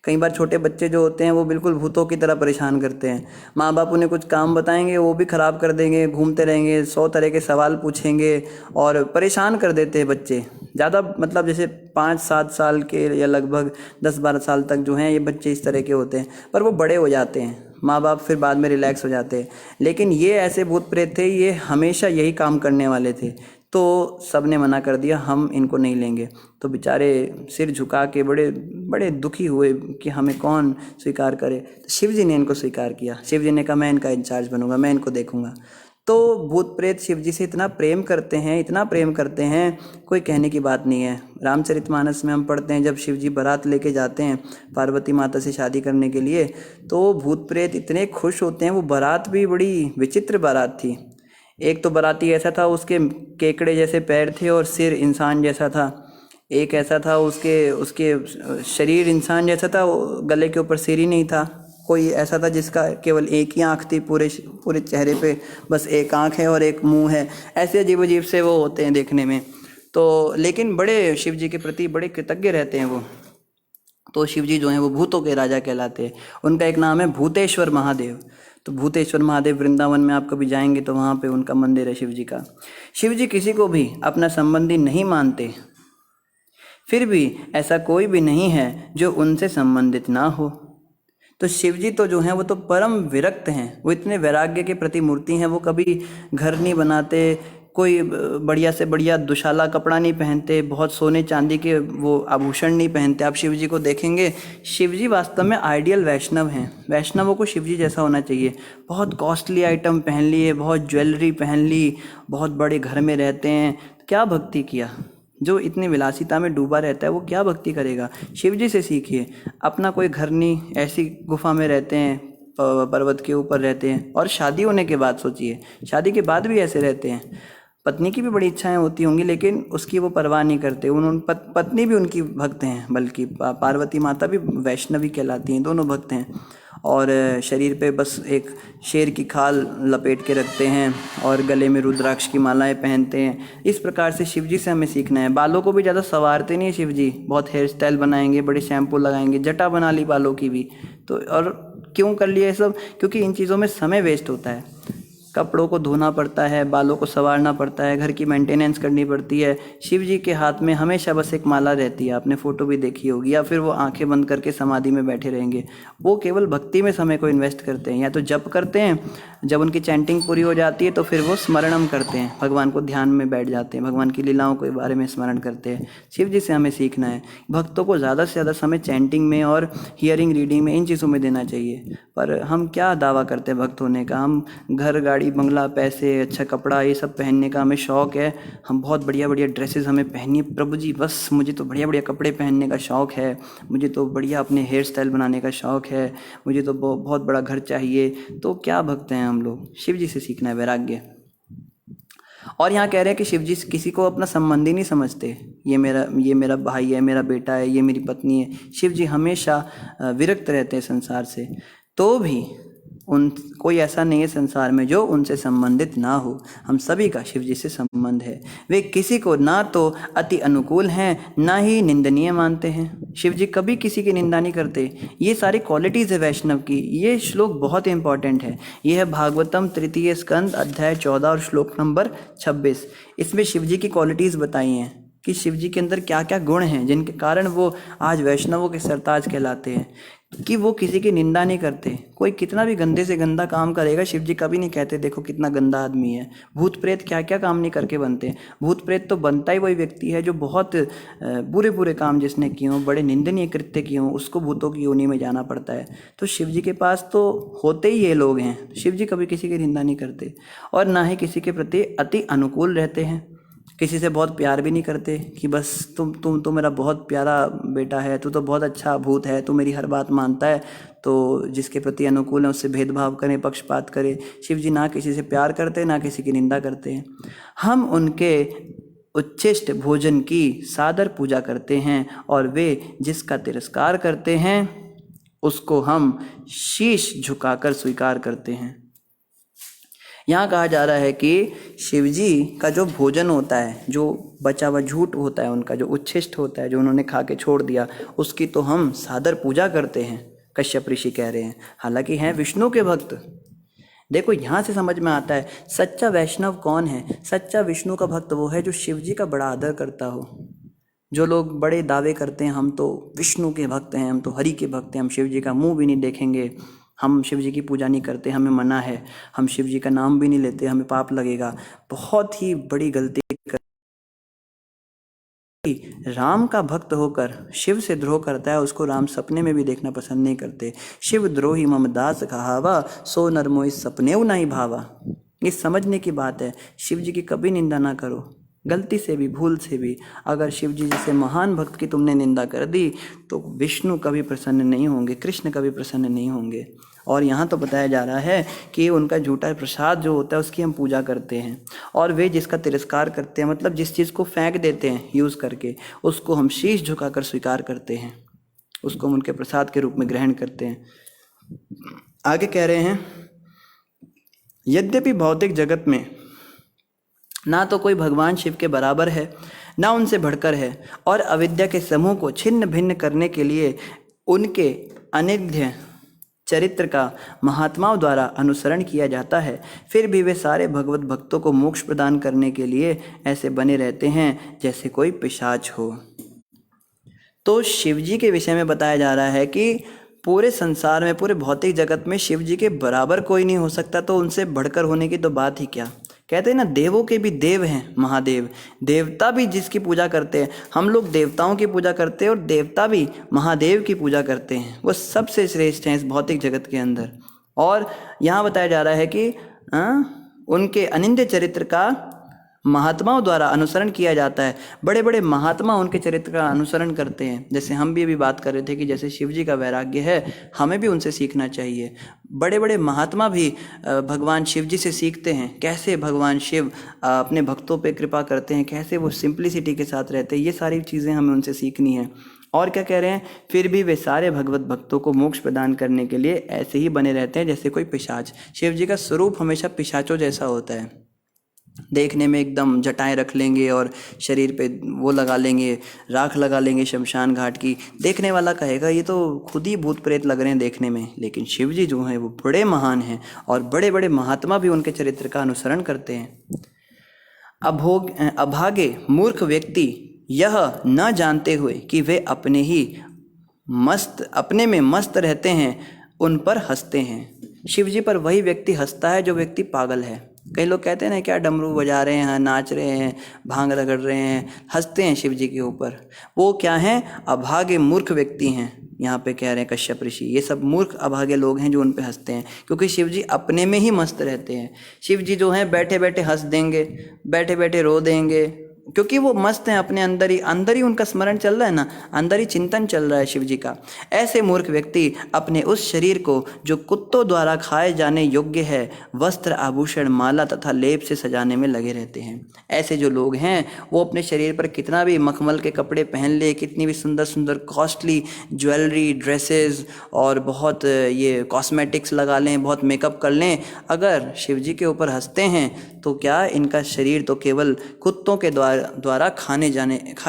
Speaker 1: कई बार छोटे बच्चे जो होते हैं वो बिल्कुल भूतों की तरह परेशान करते हैं। माँ बाप उन्हें कुछ काम बताएंगे वो भी ख़राब कर देंगे, घूमते रहेंगे, 100 तरह के सवाल पूछेंगे और परेशान कर देते हैं बच्चे। ज़्यादा मतलब जैसे 5-7 साल के या लगभग 10-12 साल तक जो हैं ये बच्चे इस तरह के होते हैं, पर वो बड़े हो जाते हैं, माँ बाप फिर बाद में रिलैक्स हो जाते हैं। लेकिन ये ऐसे भूत प्रेत थे, ये हमेशा यही काम करने वाले थे। तो सब ने मना कर दिया हम इनको नहीं लेंगे। तो बेचारे सिर झुका के बड़े बड़े दुखी हुए कि हमें कौन स्वीकार करे। तो शिव जी ने इनको स्वीकार किया। शिव जी ने कहा मैं इनका इंचार्ज बनूंगा, मैं इनको देखूंगा। तो भूत प्रेत शिव जी से इतना प्रेम करते हैं, इतना प्रेम करते हैं, कोई कहने की बात नहीं है। रामचरितमानस में हम पढ़ते हैं जब शिव जी बारात लेके जाते हैं पार्वती माता से शादी करने के लिए, तो भूत प्रेत इतने खुश होते हैं। वो बारात भी बड़ी विचित्र बारात थी। एक तो बाराती ऐसा था उसके केकड़े जैसे पैर थे और सिर इंसान जैसा था। एक ऐसा था उसके शरीर इंसान जैसा था, गले के ऊपर सिर ही नहीं था। कोई ऐसा था जिसका केवल एक ही आँख थी, पूरे चेहरे पे बस एक आँख है और एक मुंह है। ऐसे अजीब अजीब से वो होते हैं देखने में। तो लेकिन बड़े शिव जी के प्रति बड़े कृतज्ञ रहते हैं वो। तो शिव जी जो हैं वो भूतों के राजा कहलाते हैं। उनका एक नाम है भूतेश्वर महादेव। तो भूतेश्वर महादेव वृंदावन में आप कभी जाएंगे तो वहाँ पे उनका मंदिर है शिव जी का। शिव जी किसी को भी अपना संबंधी नहीं मानते, फिर भी ऐसा कोई भी नहीं है जो उनसे संबंधित ना हो। तो शिव जी तो जो हैं वो तो परम विरक्त हैं, वो इतने वैराग्य के प्रतिमूर्ति हैं। वो कभी घर नहीं बनाते, कोई बढ़िया से बढ़िया दुशाला कपड़ा नहीं पहनते, बहुत सोने चांदी के वो आभूषण नहीं पहनते। आप शिव जी को देखेंगे, शिव जी वास्तव में आइडियल वैष्णव हैं। वैष्णवों को शिव जी जैसा होना चाहिए। बहुत कॉस्टली आइटम पहन लिए, बहुत ज्वेलरी पहन ली, बहुत बड़े घर में रहते हैं, क्या भक्ति किया। जो इतनी विलासिता में डूबा रहता है वो क्या भक्ति करेगा। शिव जी से सीखिए। अपना कोई घर नहीं, ऐसी गुफा में रहते हैं, पर्वत के ऊपर रहते हैं। और शादी होने के बाद सोचिए, शादी के बाद भी ऐसे रहते हैं। पत्नी की भी बड़ी इच्छाएं होती होंगी लेकिन उसकी वो परवाह नहीं करते। पत्नी भी उनकी भक्त हैं, बल्कि पार्वती माता भी वैष्णवी कहलाती हैं, दोनों भक्त हैं। और शरीर पे बस एक शेर की खाल लपेट के रखते हैं और गले में रुद्राक्ष की मालाएं पहनते हैं। इस प्रकार से शिव जी से हमें सीखना है। बालों को भी ज़्यादा संवारते नहीं है शिव जी, बहुत हेयर स्टाइल बनाएंगे, बड़े शैम्पू लगाएंगे, जटा बना ली बालों की भी। तो और क्यों कर लिया ये सब, क्योंकि इन चीज़ों में समय वेस्ट होता है। कपड़ों को धोना पड़ता है, बालों को संवारना पड़ता है, घर की मेंटेनेंस करनी पड़ती है। शिव जी के हाथ में हमेशा बस एक माला रहती है, आपने फ़ोटो भी देखी होगी। या फिर वो आंखें बंद करके समाधि में बैठे रहेंगे। वो केवल भक्ति में समय को इन्वेस्ट करते हैं, या तो जप करते हैं, जब उनकी चैंटिंग पूरी हो जाती है तो फिर वो स्मरणम करते हैं, भगवान को ध्यान में बैठ जाते हैं, भगवान की लीलाओं के बारे में स्मरण करते हैं। शिव जी से हमें सीखना है। भक्तों को ज़्यादा से ज़्यादा समय चैंटिंग में और हियरिंग रीडिंग में, इन चीज़ों में देना चाहिए। पर हम क्या दावा करते हैं भक्त होने का। हम घर, गाड़ी, बंगला, पैसे, अच्छा कपड़ा, ये सब पहनने का हमें शौक़ है। हम बहुत बढ़िया बढ़िया ड्रेसेस हमें पहननी है। प्रभु जी बस मुझे तो बढ़िया बढ़िया कपड़े पहनने का शौक़ है, मुझे तो बढ़िया अपने हेयर स्टाइल बनाने का शौक़ है, मुझे तो बहुत बड़ा घर चाहिए। तो क्या भक्त हैं हम लोग। शिव जी से सीखना है वैराग्य। और यहाँ कह रहे हैं कि शिव जी किसी को अपना संबंधी नहीं समझते। ये मेरा भाई है, मेरा बेटा है, ये मेरी पत्नी है। शिव जी हमेशा विरक्त रहते हैं संसार से। तो भी कोई ऐसा नहीं है संसार में जो उनसे संबंधित ना हो। हम सभी का शिव जी से संबंध है। वे किसी को ना तो अति अनुकूल हैं, ना ही निंदनीय मानते हैं। शिव जी कभी किसी की निंदा नहीं करते। ये सारी क्वालिटीज़ है वैष्णव की। ये श्लोक बहुत इंपॉर्टेंट है। ये है भागवतम 3 स्कंद अध्याय 14 और श्लोक नंबर 26। इसमें शिव जी की क्वालिटीज़ बताई हैं। कि शिव जी के अंदर क्या क्या गुण हैं जिनके कारण वो आज वैष्णवों के सरताज कहलाते हैं, कि वो किसी की निंदा नहीं करते। कोई कितना भी गंदे से गंदा काम करेगा, शिव जी कभी नहीं कहते देखो कितना गंदा आदमी है। भूत प्रेत क्या क्या काम नहीं करके बनते हैं। भूत प्रेत तो बनता ही वही व्यक्ति है जो बहुत बुरे बुरे काम जिसने किए हों, बड़े निंदनीय कृत्य किए हों, उसको भूतों की योनि में जाना पड़ता है। तो शिव जी के पास तो होते ही ये लोग हैं। शिव जी कभी किसी की निंदा नहीं करते और ना ही किसी के प्रति अति अनुकूल रहते हैं। किसी से बहुत प्यार भी नहीं करते कि बस तुम तो मेरा बहुत प्यारा बेटा है, तू तो बहुत अच्छा भूत है, तू मेरी हर बात मानता है। तो जिसके प्रति अनुकूल है उससे भेदभाव करें, पक्षपात करें। शिव जी ना किसी से प्यार करते, ना किसी की निंदा करते हैं। हम उनके उच्छिष्ट भोजन की सादर पूजा करते हैं और वे जिसका तिरस्कार करते हैं उसको हम शीश झुकाकर स्वीकार करते हैं। यहाँ कहा जा रहा है कि शिव जी का जो भोजन होता है, जो बचा हुआ झूठ होता है उनका, जो उच्छिष्ट होता है, जो उन्होंने खा के छोड़ दिया, उसकी तो हम सादर पूजा करते हैं, कश्यप ऋषि कह रहे हैं। हालांकि हैं विष्णु के भक्त। देखो यहाँ से समझ में आता है सच्चा वैष्णव कौन है। सच्चा विष्णु का भक्त वो है जो शिव जी का बड़ा आदर करता हो। जो लोग बड़े दावे करते हैं हम तो विष्णु के भक्त हैं, हम तो हरि के भक्त हैं, हम शिव जी का मुंह भी नहीं देखेंगे, हम शिव जी की पूजा नहीं करते, हमें मना है, हम शिव जी का नाम भी नहीं लेते, हमें पाप लगेगा, बहुत ही बड़ी गलती कर। राम का भक्त होकर शिव से द्रोह करता है, उसको राम सपने में भी देखना पसंद नहीं करते। शिव द्रोही मम दास कहावा, सो नर मोहि सपनेऊ नहीं भावा। ये समझने की बात है। शिव जी की कभी निंदा ना करो, गलती से भी, भूल से भी। अगर शिव जी जैसे महान भक्त की तुमने निंदा कर दी तो विष्णु कभी प्रसन्न नहीं होंगे, कृष्ण कभी प्रसन्न नहीं होंगे। और यहाँ तो बताया जा रहा है कि उनका झूठा प्रसाद जो होता है उसकी हम पूजा करते हैं, और वे जिसका तिरस्कार करते हैं, मतलब जिस चीज़ को फेंक देते हैं यूज़ करके, उसको हम शीश झुकाकर स्वीकार करते हैं, उसको हम उनके प्रसाद के रूप में ग्रहण करते हैं। आगे कह रहे हैं, यद्यपि भौतिक जगत में ना तो कोई भगवान शिव के बराबर है, ना उनसे बढ़कर है, और अविद्या के समूह को छिन्न भिन्न करने के लिए उनके अनिध्य चरित्र का महात्माओं द्वारा अनुसरण किया जाता है, फिर भी वे सारे भगवत भक्तों को मोक्ष प्रदान करने के लिए ऐसे बने रहते हैं जैसे कोई पिशाच हो। तो शिव जी के विषय में बताया जा रहा है कि पूरे संसार में, पूरे भौतिक जगत में शिव जी के बराबर कोई नहीं हो सकता, तो उनसे बढ़कर होने की तो बात ही क्या। कहते हैं ना, देवों के भी देव हैं महादेव, देवता भी जिसकी पूजा करते हैं। हम लोग देवताओं की पूजा करते हैं और देवता भी महादेव की पूजा करते हैं, वो सबसे श्रेष्ठ हैं इस भौतिक जगत के अंदर। और यहाँ बताया जा रहा है कि उनके अनिंद्य चरित्र का महात्माओं द्वारा अनुसरण किया जाता है। बड़े बड़े महात्मा उनके चरित्र का अनुसरण करते हैं। जैसे हम भी अभी बात कर रहे थे कि जैसे शिव जी का वैराग्य है, हमें भी उनसे सीखना चाहिए। बड़े बड़े महात्मा भी भगवान शिव जी से सीखते हैं, कैसे भगवान शिव अपने भक्तों पे कृपा करते हैं, कैसे वो सिंप्लिसिटी के साथ रहते हैं। ये सारी चीज़ें हमें उनसे सीखनी है। और क्या कह रहे हैं, फिर भी वे सारे भगवत भक्तों को मोक्ष प्रदान करने के लिए ऐसे ही बने रहते हैं जैसे कोई पिशाच। शिव जी का स्वरूप हमेशा पिशाचों जैसा होता है। देखने में एकदम जटाएं रख लेंगे और शरीर पे वो लगा लेंगे, राख लगा लेंगे शमशान घाट की। देखने वाला कहेगा ये तो खुद ही भूत प्रेत लग रहे हैं देखने में। लेकिन शिव जी जो हैं वो बड़े महान हैं, और बड़े बड़े महात्मा भी उनके चरित्र का अनुसरण करते हैं। अभागे मूर्ख व्यक्ति यह न जानते हुए कि वे अपने में मस्त रहते हैं, उन पर हंसते हैं। शिव जी पर वही व्यक्ति हंसता है जो व्यक्ति पागल है। कई लोग कहते हैं ना, क्या डमरू बजा रहे हैं, नाच रहे हैं, भांग रगड़ रहे हैं, हंसते हैं शिव जी के ऊपर। वो क्या हैं, अभागे मूर्ख व्यक्ति हैं। यहाँ पे कह रहे हैं कश्यप ऋषि, ये सब मूर्ख अभागे लोग हैं जो उन पे हंसते हैं, क्योंकि शिव जी अपने में ही मस्त रहते हैं। शिव जी जो हैं बैठे बैठे हंस देंगे, बैठे बैठे रो देंगे, क्योंकि वो मस्त हैं अपने अंदर ही उनका स्मरण चल रहा है ना, अंदर ही चिंतन चल रहा है शिव जी का। ऐसे मूर्ख व्यक्ति अपने उस शरीर को जो कुत्तों द्वारा खाए जाने योग्य है, वस्त्र आभूषण माला तथा लेप से सजाने में लगे रहते हैं। ऐसे जो लोग हैं वो अपने शरीर पर कितना भी मखमल के कपड़े पहन ले, कितनी भी सुंदर सुंदर कॉस्टली ज्वेलरी, ड्रेसेस और बहुत ये कॉस्मेटिक्स लगा लें, बहुत मेकअप कर लें, अगर शिव जी के ऊपर हंसते हैं तो क्या इनका शरीर तो केवल कुत्तों के द्वारा खाए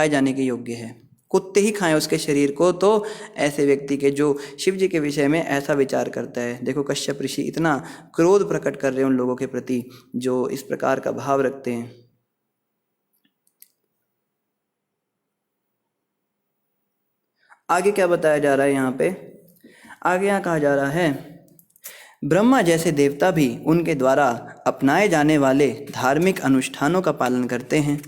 Speaker 1: जाने के योग्य है। कुत्ते ही खाएं उसके शरीर को। तो ऐसे व्यक्ति के जो शिव जी के विषय में ऐसा विचार करता है, देखो कश्यप ऋषि इतना क्रोध प्रकट कर रहे हैं उन लोगों के प्रति जो इस प्रकार का भाव रखते हैं। आगे क्या बताया जा रहा है यहाँ पे? आगे यहाँ कहा जा रहा है, ब्रह्मा जैसे देवता भी उनके द्वारा अपनाए जाने वाले धार्मिक अनुष्ठानों का पालन करते हैं।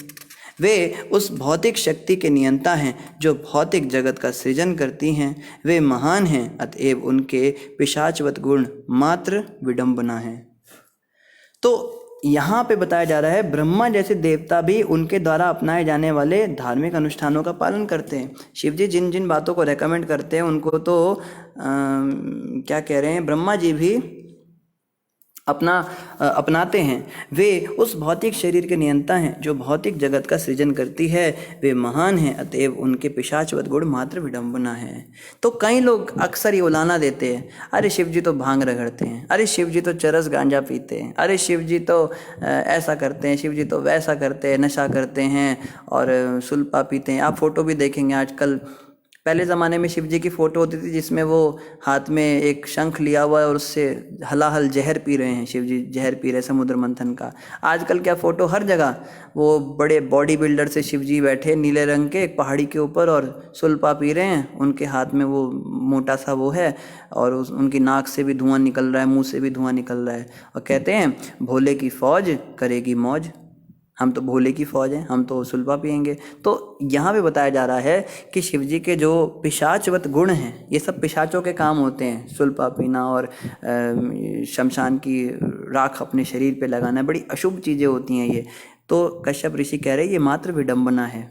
Speaker 1: वे उस भौतिक शक्ति के नियंता हैं जो भौतिक जगत का सृजन करती हैं। वे महान हैं, अतएव उनके पिशाचवत गुण मात्र विडंबना है। तो यहाँ पे बताया जा रहा है, ब्रह्मा जैसे देवता भी उनके द्वारा अपनाए जाने वाले धार्मिक अनुष्ठानों का पालन करते हैं। शिव जी जिन जिन बातों को रेकमेंड करते हैं उनको तो क्या कह रहे हैं, ब्रह्मा जी भी अपनाते हैं। वे उस भौतिक शरीर के नियंता हैं जो भौतिक जगत का सृजन करती है। वे महान हैं, अतएव उनके पिशाचवत गुण मात्र विडंबना है। तो कई लोग अक्सर ये उलाना देते हैं, अरे शिव जी तो भांग रगड़ते हैं, अरे शिव जी तो चरस गांजा पीते हैं, अरे शिव जी तो ऐसा करते हैं, शिव जी तो वैसा करते हैं, नशा करते हैं और सुल्पा पीते हैं। आप फोटो भी देखेंगे आजकल, पहले ज़माने में शिव जी की फ़ोटो होती थी जिसमें वो हाथ में एक शंख लिया हुआ है और उससे हलाहल जहर पी रहे हैं, शिव जी जहर पी रहे हैं समुद्र मंथन का। आजकल क्या फ़ोटो हर जगह, वो बड़े बॉडी बिल्डर से शिव जी बैठे नीले रंग के एक पहाड़ी के ऊपर और सुल्पा पी रहे हैं, उनके हाथ में वो मोटा सा वो है और उनकी नाक से भी धुआं निकल रहा है, मुँह से भी धुआं निकल रहा है, और कहते हैं भोले की फ़ौज करेगी मौज। हम तो भोले की फ़ौज हैं, हम तो सुल्पा पियेंगे। तो यहाँ पे बताया जा रहा है कि शिव जी के जो पिशाचवत गुण हैं, ये सब पिशाचों के काम होते हैं, सुल्पा पीना और शमशान की राख अपने शरीर पे लगाना, बड़ी अशुभ चीज़ें होती हैं ये। तो कश्यप ऋषि कह रहे हैं ये मात्र विडंबना है,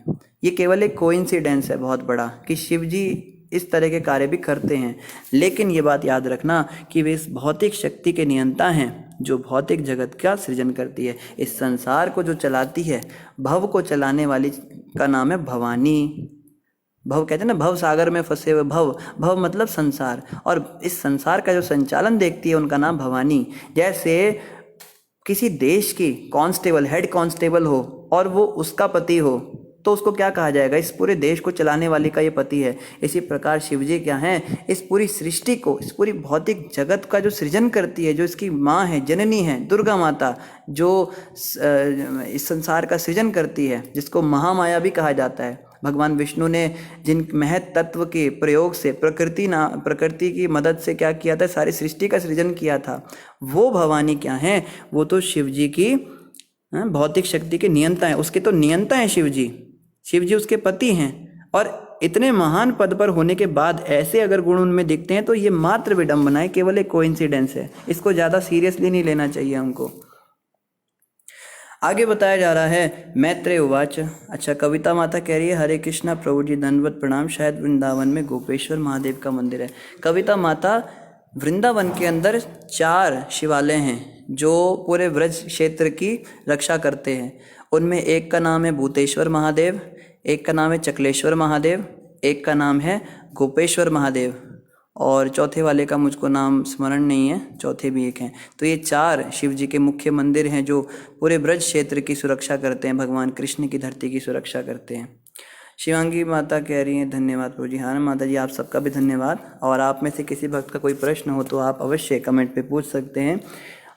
Speaker 1: ये केवल एक कोइंसिडेंस है बहुत बड़ा कि शिव जी इस तरह के कार्य भी करते हैं। लेकिन ये बात याद रखना कि वे इस भौतिक शक्ति के नियंता हैं जो भौतिक जगत का सृजन करती है। इस संसार को जो चलाती है, भव को चलाने वाली का नाम है भवानी। भव कहते हैं ना, भव सागर में फंसे हुए, भव भव मतलब संसार, और इस संसार का जो संचालन देखती है उनका नाम भवानी। जैसे किसी देश की कांस्टेबल, हेड कांस्टेबल हो और वो उसका पति हो तो उसको क्या कहा जाएगा? इस पूरे देश को चलाने वाले का ये पति है। इसी प्रकार शिवजी क्या हैं? इस पूरी सृष्टि को, इस पूरी भौतिक जगत का जो सृजन करती है, जो इसकी माँ है, जननी है, दुर्गा माता, जो इस संसार का सृजन करती है, जिसको महामाया भी कहा जाता है। भगवान विष्णु ने जिन महत तत्व के प्रयोग से प्रकृति की मदद से क्या किया था? सारी सृष्टि का सृजन किया था। वो भवानी क्या हैं? वो तो शिव जी की भौतिक शक्ति के नियंता हैं, उसके तो नियंता हैं शिव जी। शिव जी उसके पति हैं और इतने महान पद पर होने के बाद ऐसे अगर गुण उनमें दिखते हैं तो ये मात्र विडंबना है, केवल एक कोइंसिडेंस है। इसको ज़्यादा सीरियसली नहीं लेना चाहिए हमको। आगे बताया जा रहा है, मैत्रेय उवाच। अच्छा, कविता माता कह रही है, हरे कृष्णा प्रभु जी दंडवत प्रणाम, शायद वृंदावन में गोपेश्वर महादेव का मंदिर है। कविता माता, वृंदावन के अंदर 4 शिवालय हैं जो पूरे व्रज क्षेत्र की रक्षा करते हैं। उनमें एक का नाम है भूतेश्वर महादेव, एक का नाम है चकलेश्वर महादेव, एक का नाम है गोपेश्वर महादेव, और चौथे वाले का मुझको नाम स्मरण नहीं है, चौथे भी एक हैं। तो ये 4 शिव जी के मुख्य मंदिर हैं जो पूरे ब्रज क्षेत्र की सुरक्षा करते हैं, भगवान कृष्ण की धरती की सुरक्षा करते हैं। शिवांगी माता कह रही हैं, धन्यवाद प्रभु जी। हाँ माता जी, आप सबका भी धन्यवाद। और आप में से किसी भक्त का कोई प्रश्न हो तो आप अवश्य कमेंट पे पूछ सकते हैं।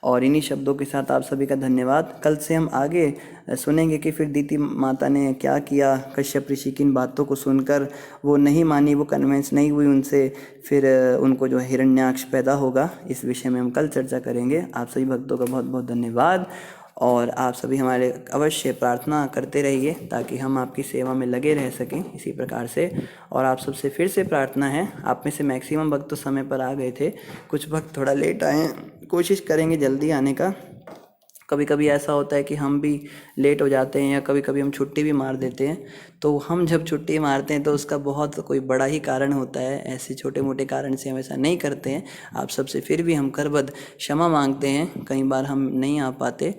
Speaker 1: और इन्हीं शब्दों के साथ आप सभी का धन्यवाद। कल से हम आगे सुनेंगे कि फिर दीति माता ने क्या किया। कश्यप ऋषि की इन बातों को सुनकर वो नहीं मानी, वो कन्विंस नहीं हुई उनसे, फिर उनको जो हिरण्याक्ष पैदा होगा। इस विषय में हम कल चर्चा करेंगे। आप सभी भक्तों का बहुत बहुत धन्यवाद। और आप सभी हमारे अवश्य प्रार्थना करते रहिए ताकि हम आपकी सेवा में लगे रह सकें इसी प्रकार से। और आप सबसे फिर से प्रार्थना है, आप में से मैक्सिमम भक्त तो समय पर आ गए थे, कुछ भक्त थोड़ा लेट आए, कोशिश करेंगे जल्दी आने का। कभी कभी ऐसा होता है कि हम भी लेट हो जाते हैं या कभी कभी हम छुट्टी भी मार देते हैं। तो हम जब छुट्टी मारते हैं तो उसका बहुत कोई बड़ा ही कारण होता है, ऐसे छोटे मोटे कारण से हम ऐसा नहीं करते हैं। आप सबसे फिर भी हम करबद्ध क्षमा मांगते हैं, कई बार हम नहीं आ पाते।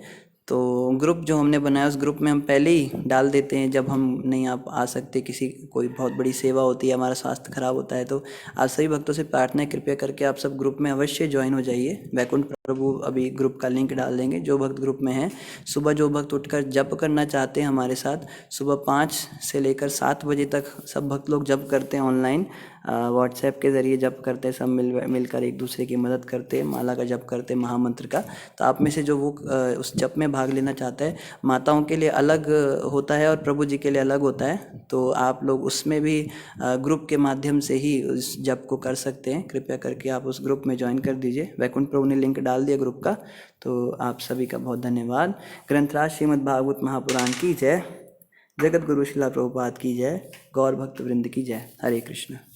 Speaker 1: तो ग्रुप जो हमने बनाया उस ग्रुप में हम पहले ही डाल देते हैं जब हम नहीं आ सकते, किसी कोई बहुत बड़ी सेवा होती है, हमारा स्वास्थ्य खराब होता है। तो आप सभी भक्तों से प्रार्थना है, कृपया करके आप सब ग्रुप में अवश्य ज्वाइन हो जाइए। वैकुंठ प्रभु अभी ग्रुप का लिंक डाल देंगे। जो भक्त ग्रुप में हैं, सुबह जो भक्त उठकर जप करना चाहते हैं हमारे साथ, सुबह 5 से लेकर 7 बजे तक सब भक्त लोग जप करते हैं ऑनलाइन, व्हाट्सएप के ज़रिए जप करते हैं, सब मिलकर एक दूसरे की मदद करते हैं, माला का जप करते हैं, महामंत्र का। तो आप में से जो वो उस जप में भाग लेना चाहता है, माताओं के लिए अलग होता है और प्रभु जी के लिए अलग होता है, तो आप लोग उसमें भी ग्रुप के माध्यम से ही उस जप को कर सकते हैं। कृपया करके आप उस ग्रुप में ज्वाइन कर दीजिए। वैकुंठ प्रभु ने लिंक डाल दिया ग्रुप का, तो आप सभी का बहुत धन्यवाद। ग्रंथराज श्रीमद् भागवत महापुराण की जय, जगत गुरु शिला प्रभुपाद की जय, गौर भक्त वृंद की जय। हरे कृष्ण।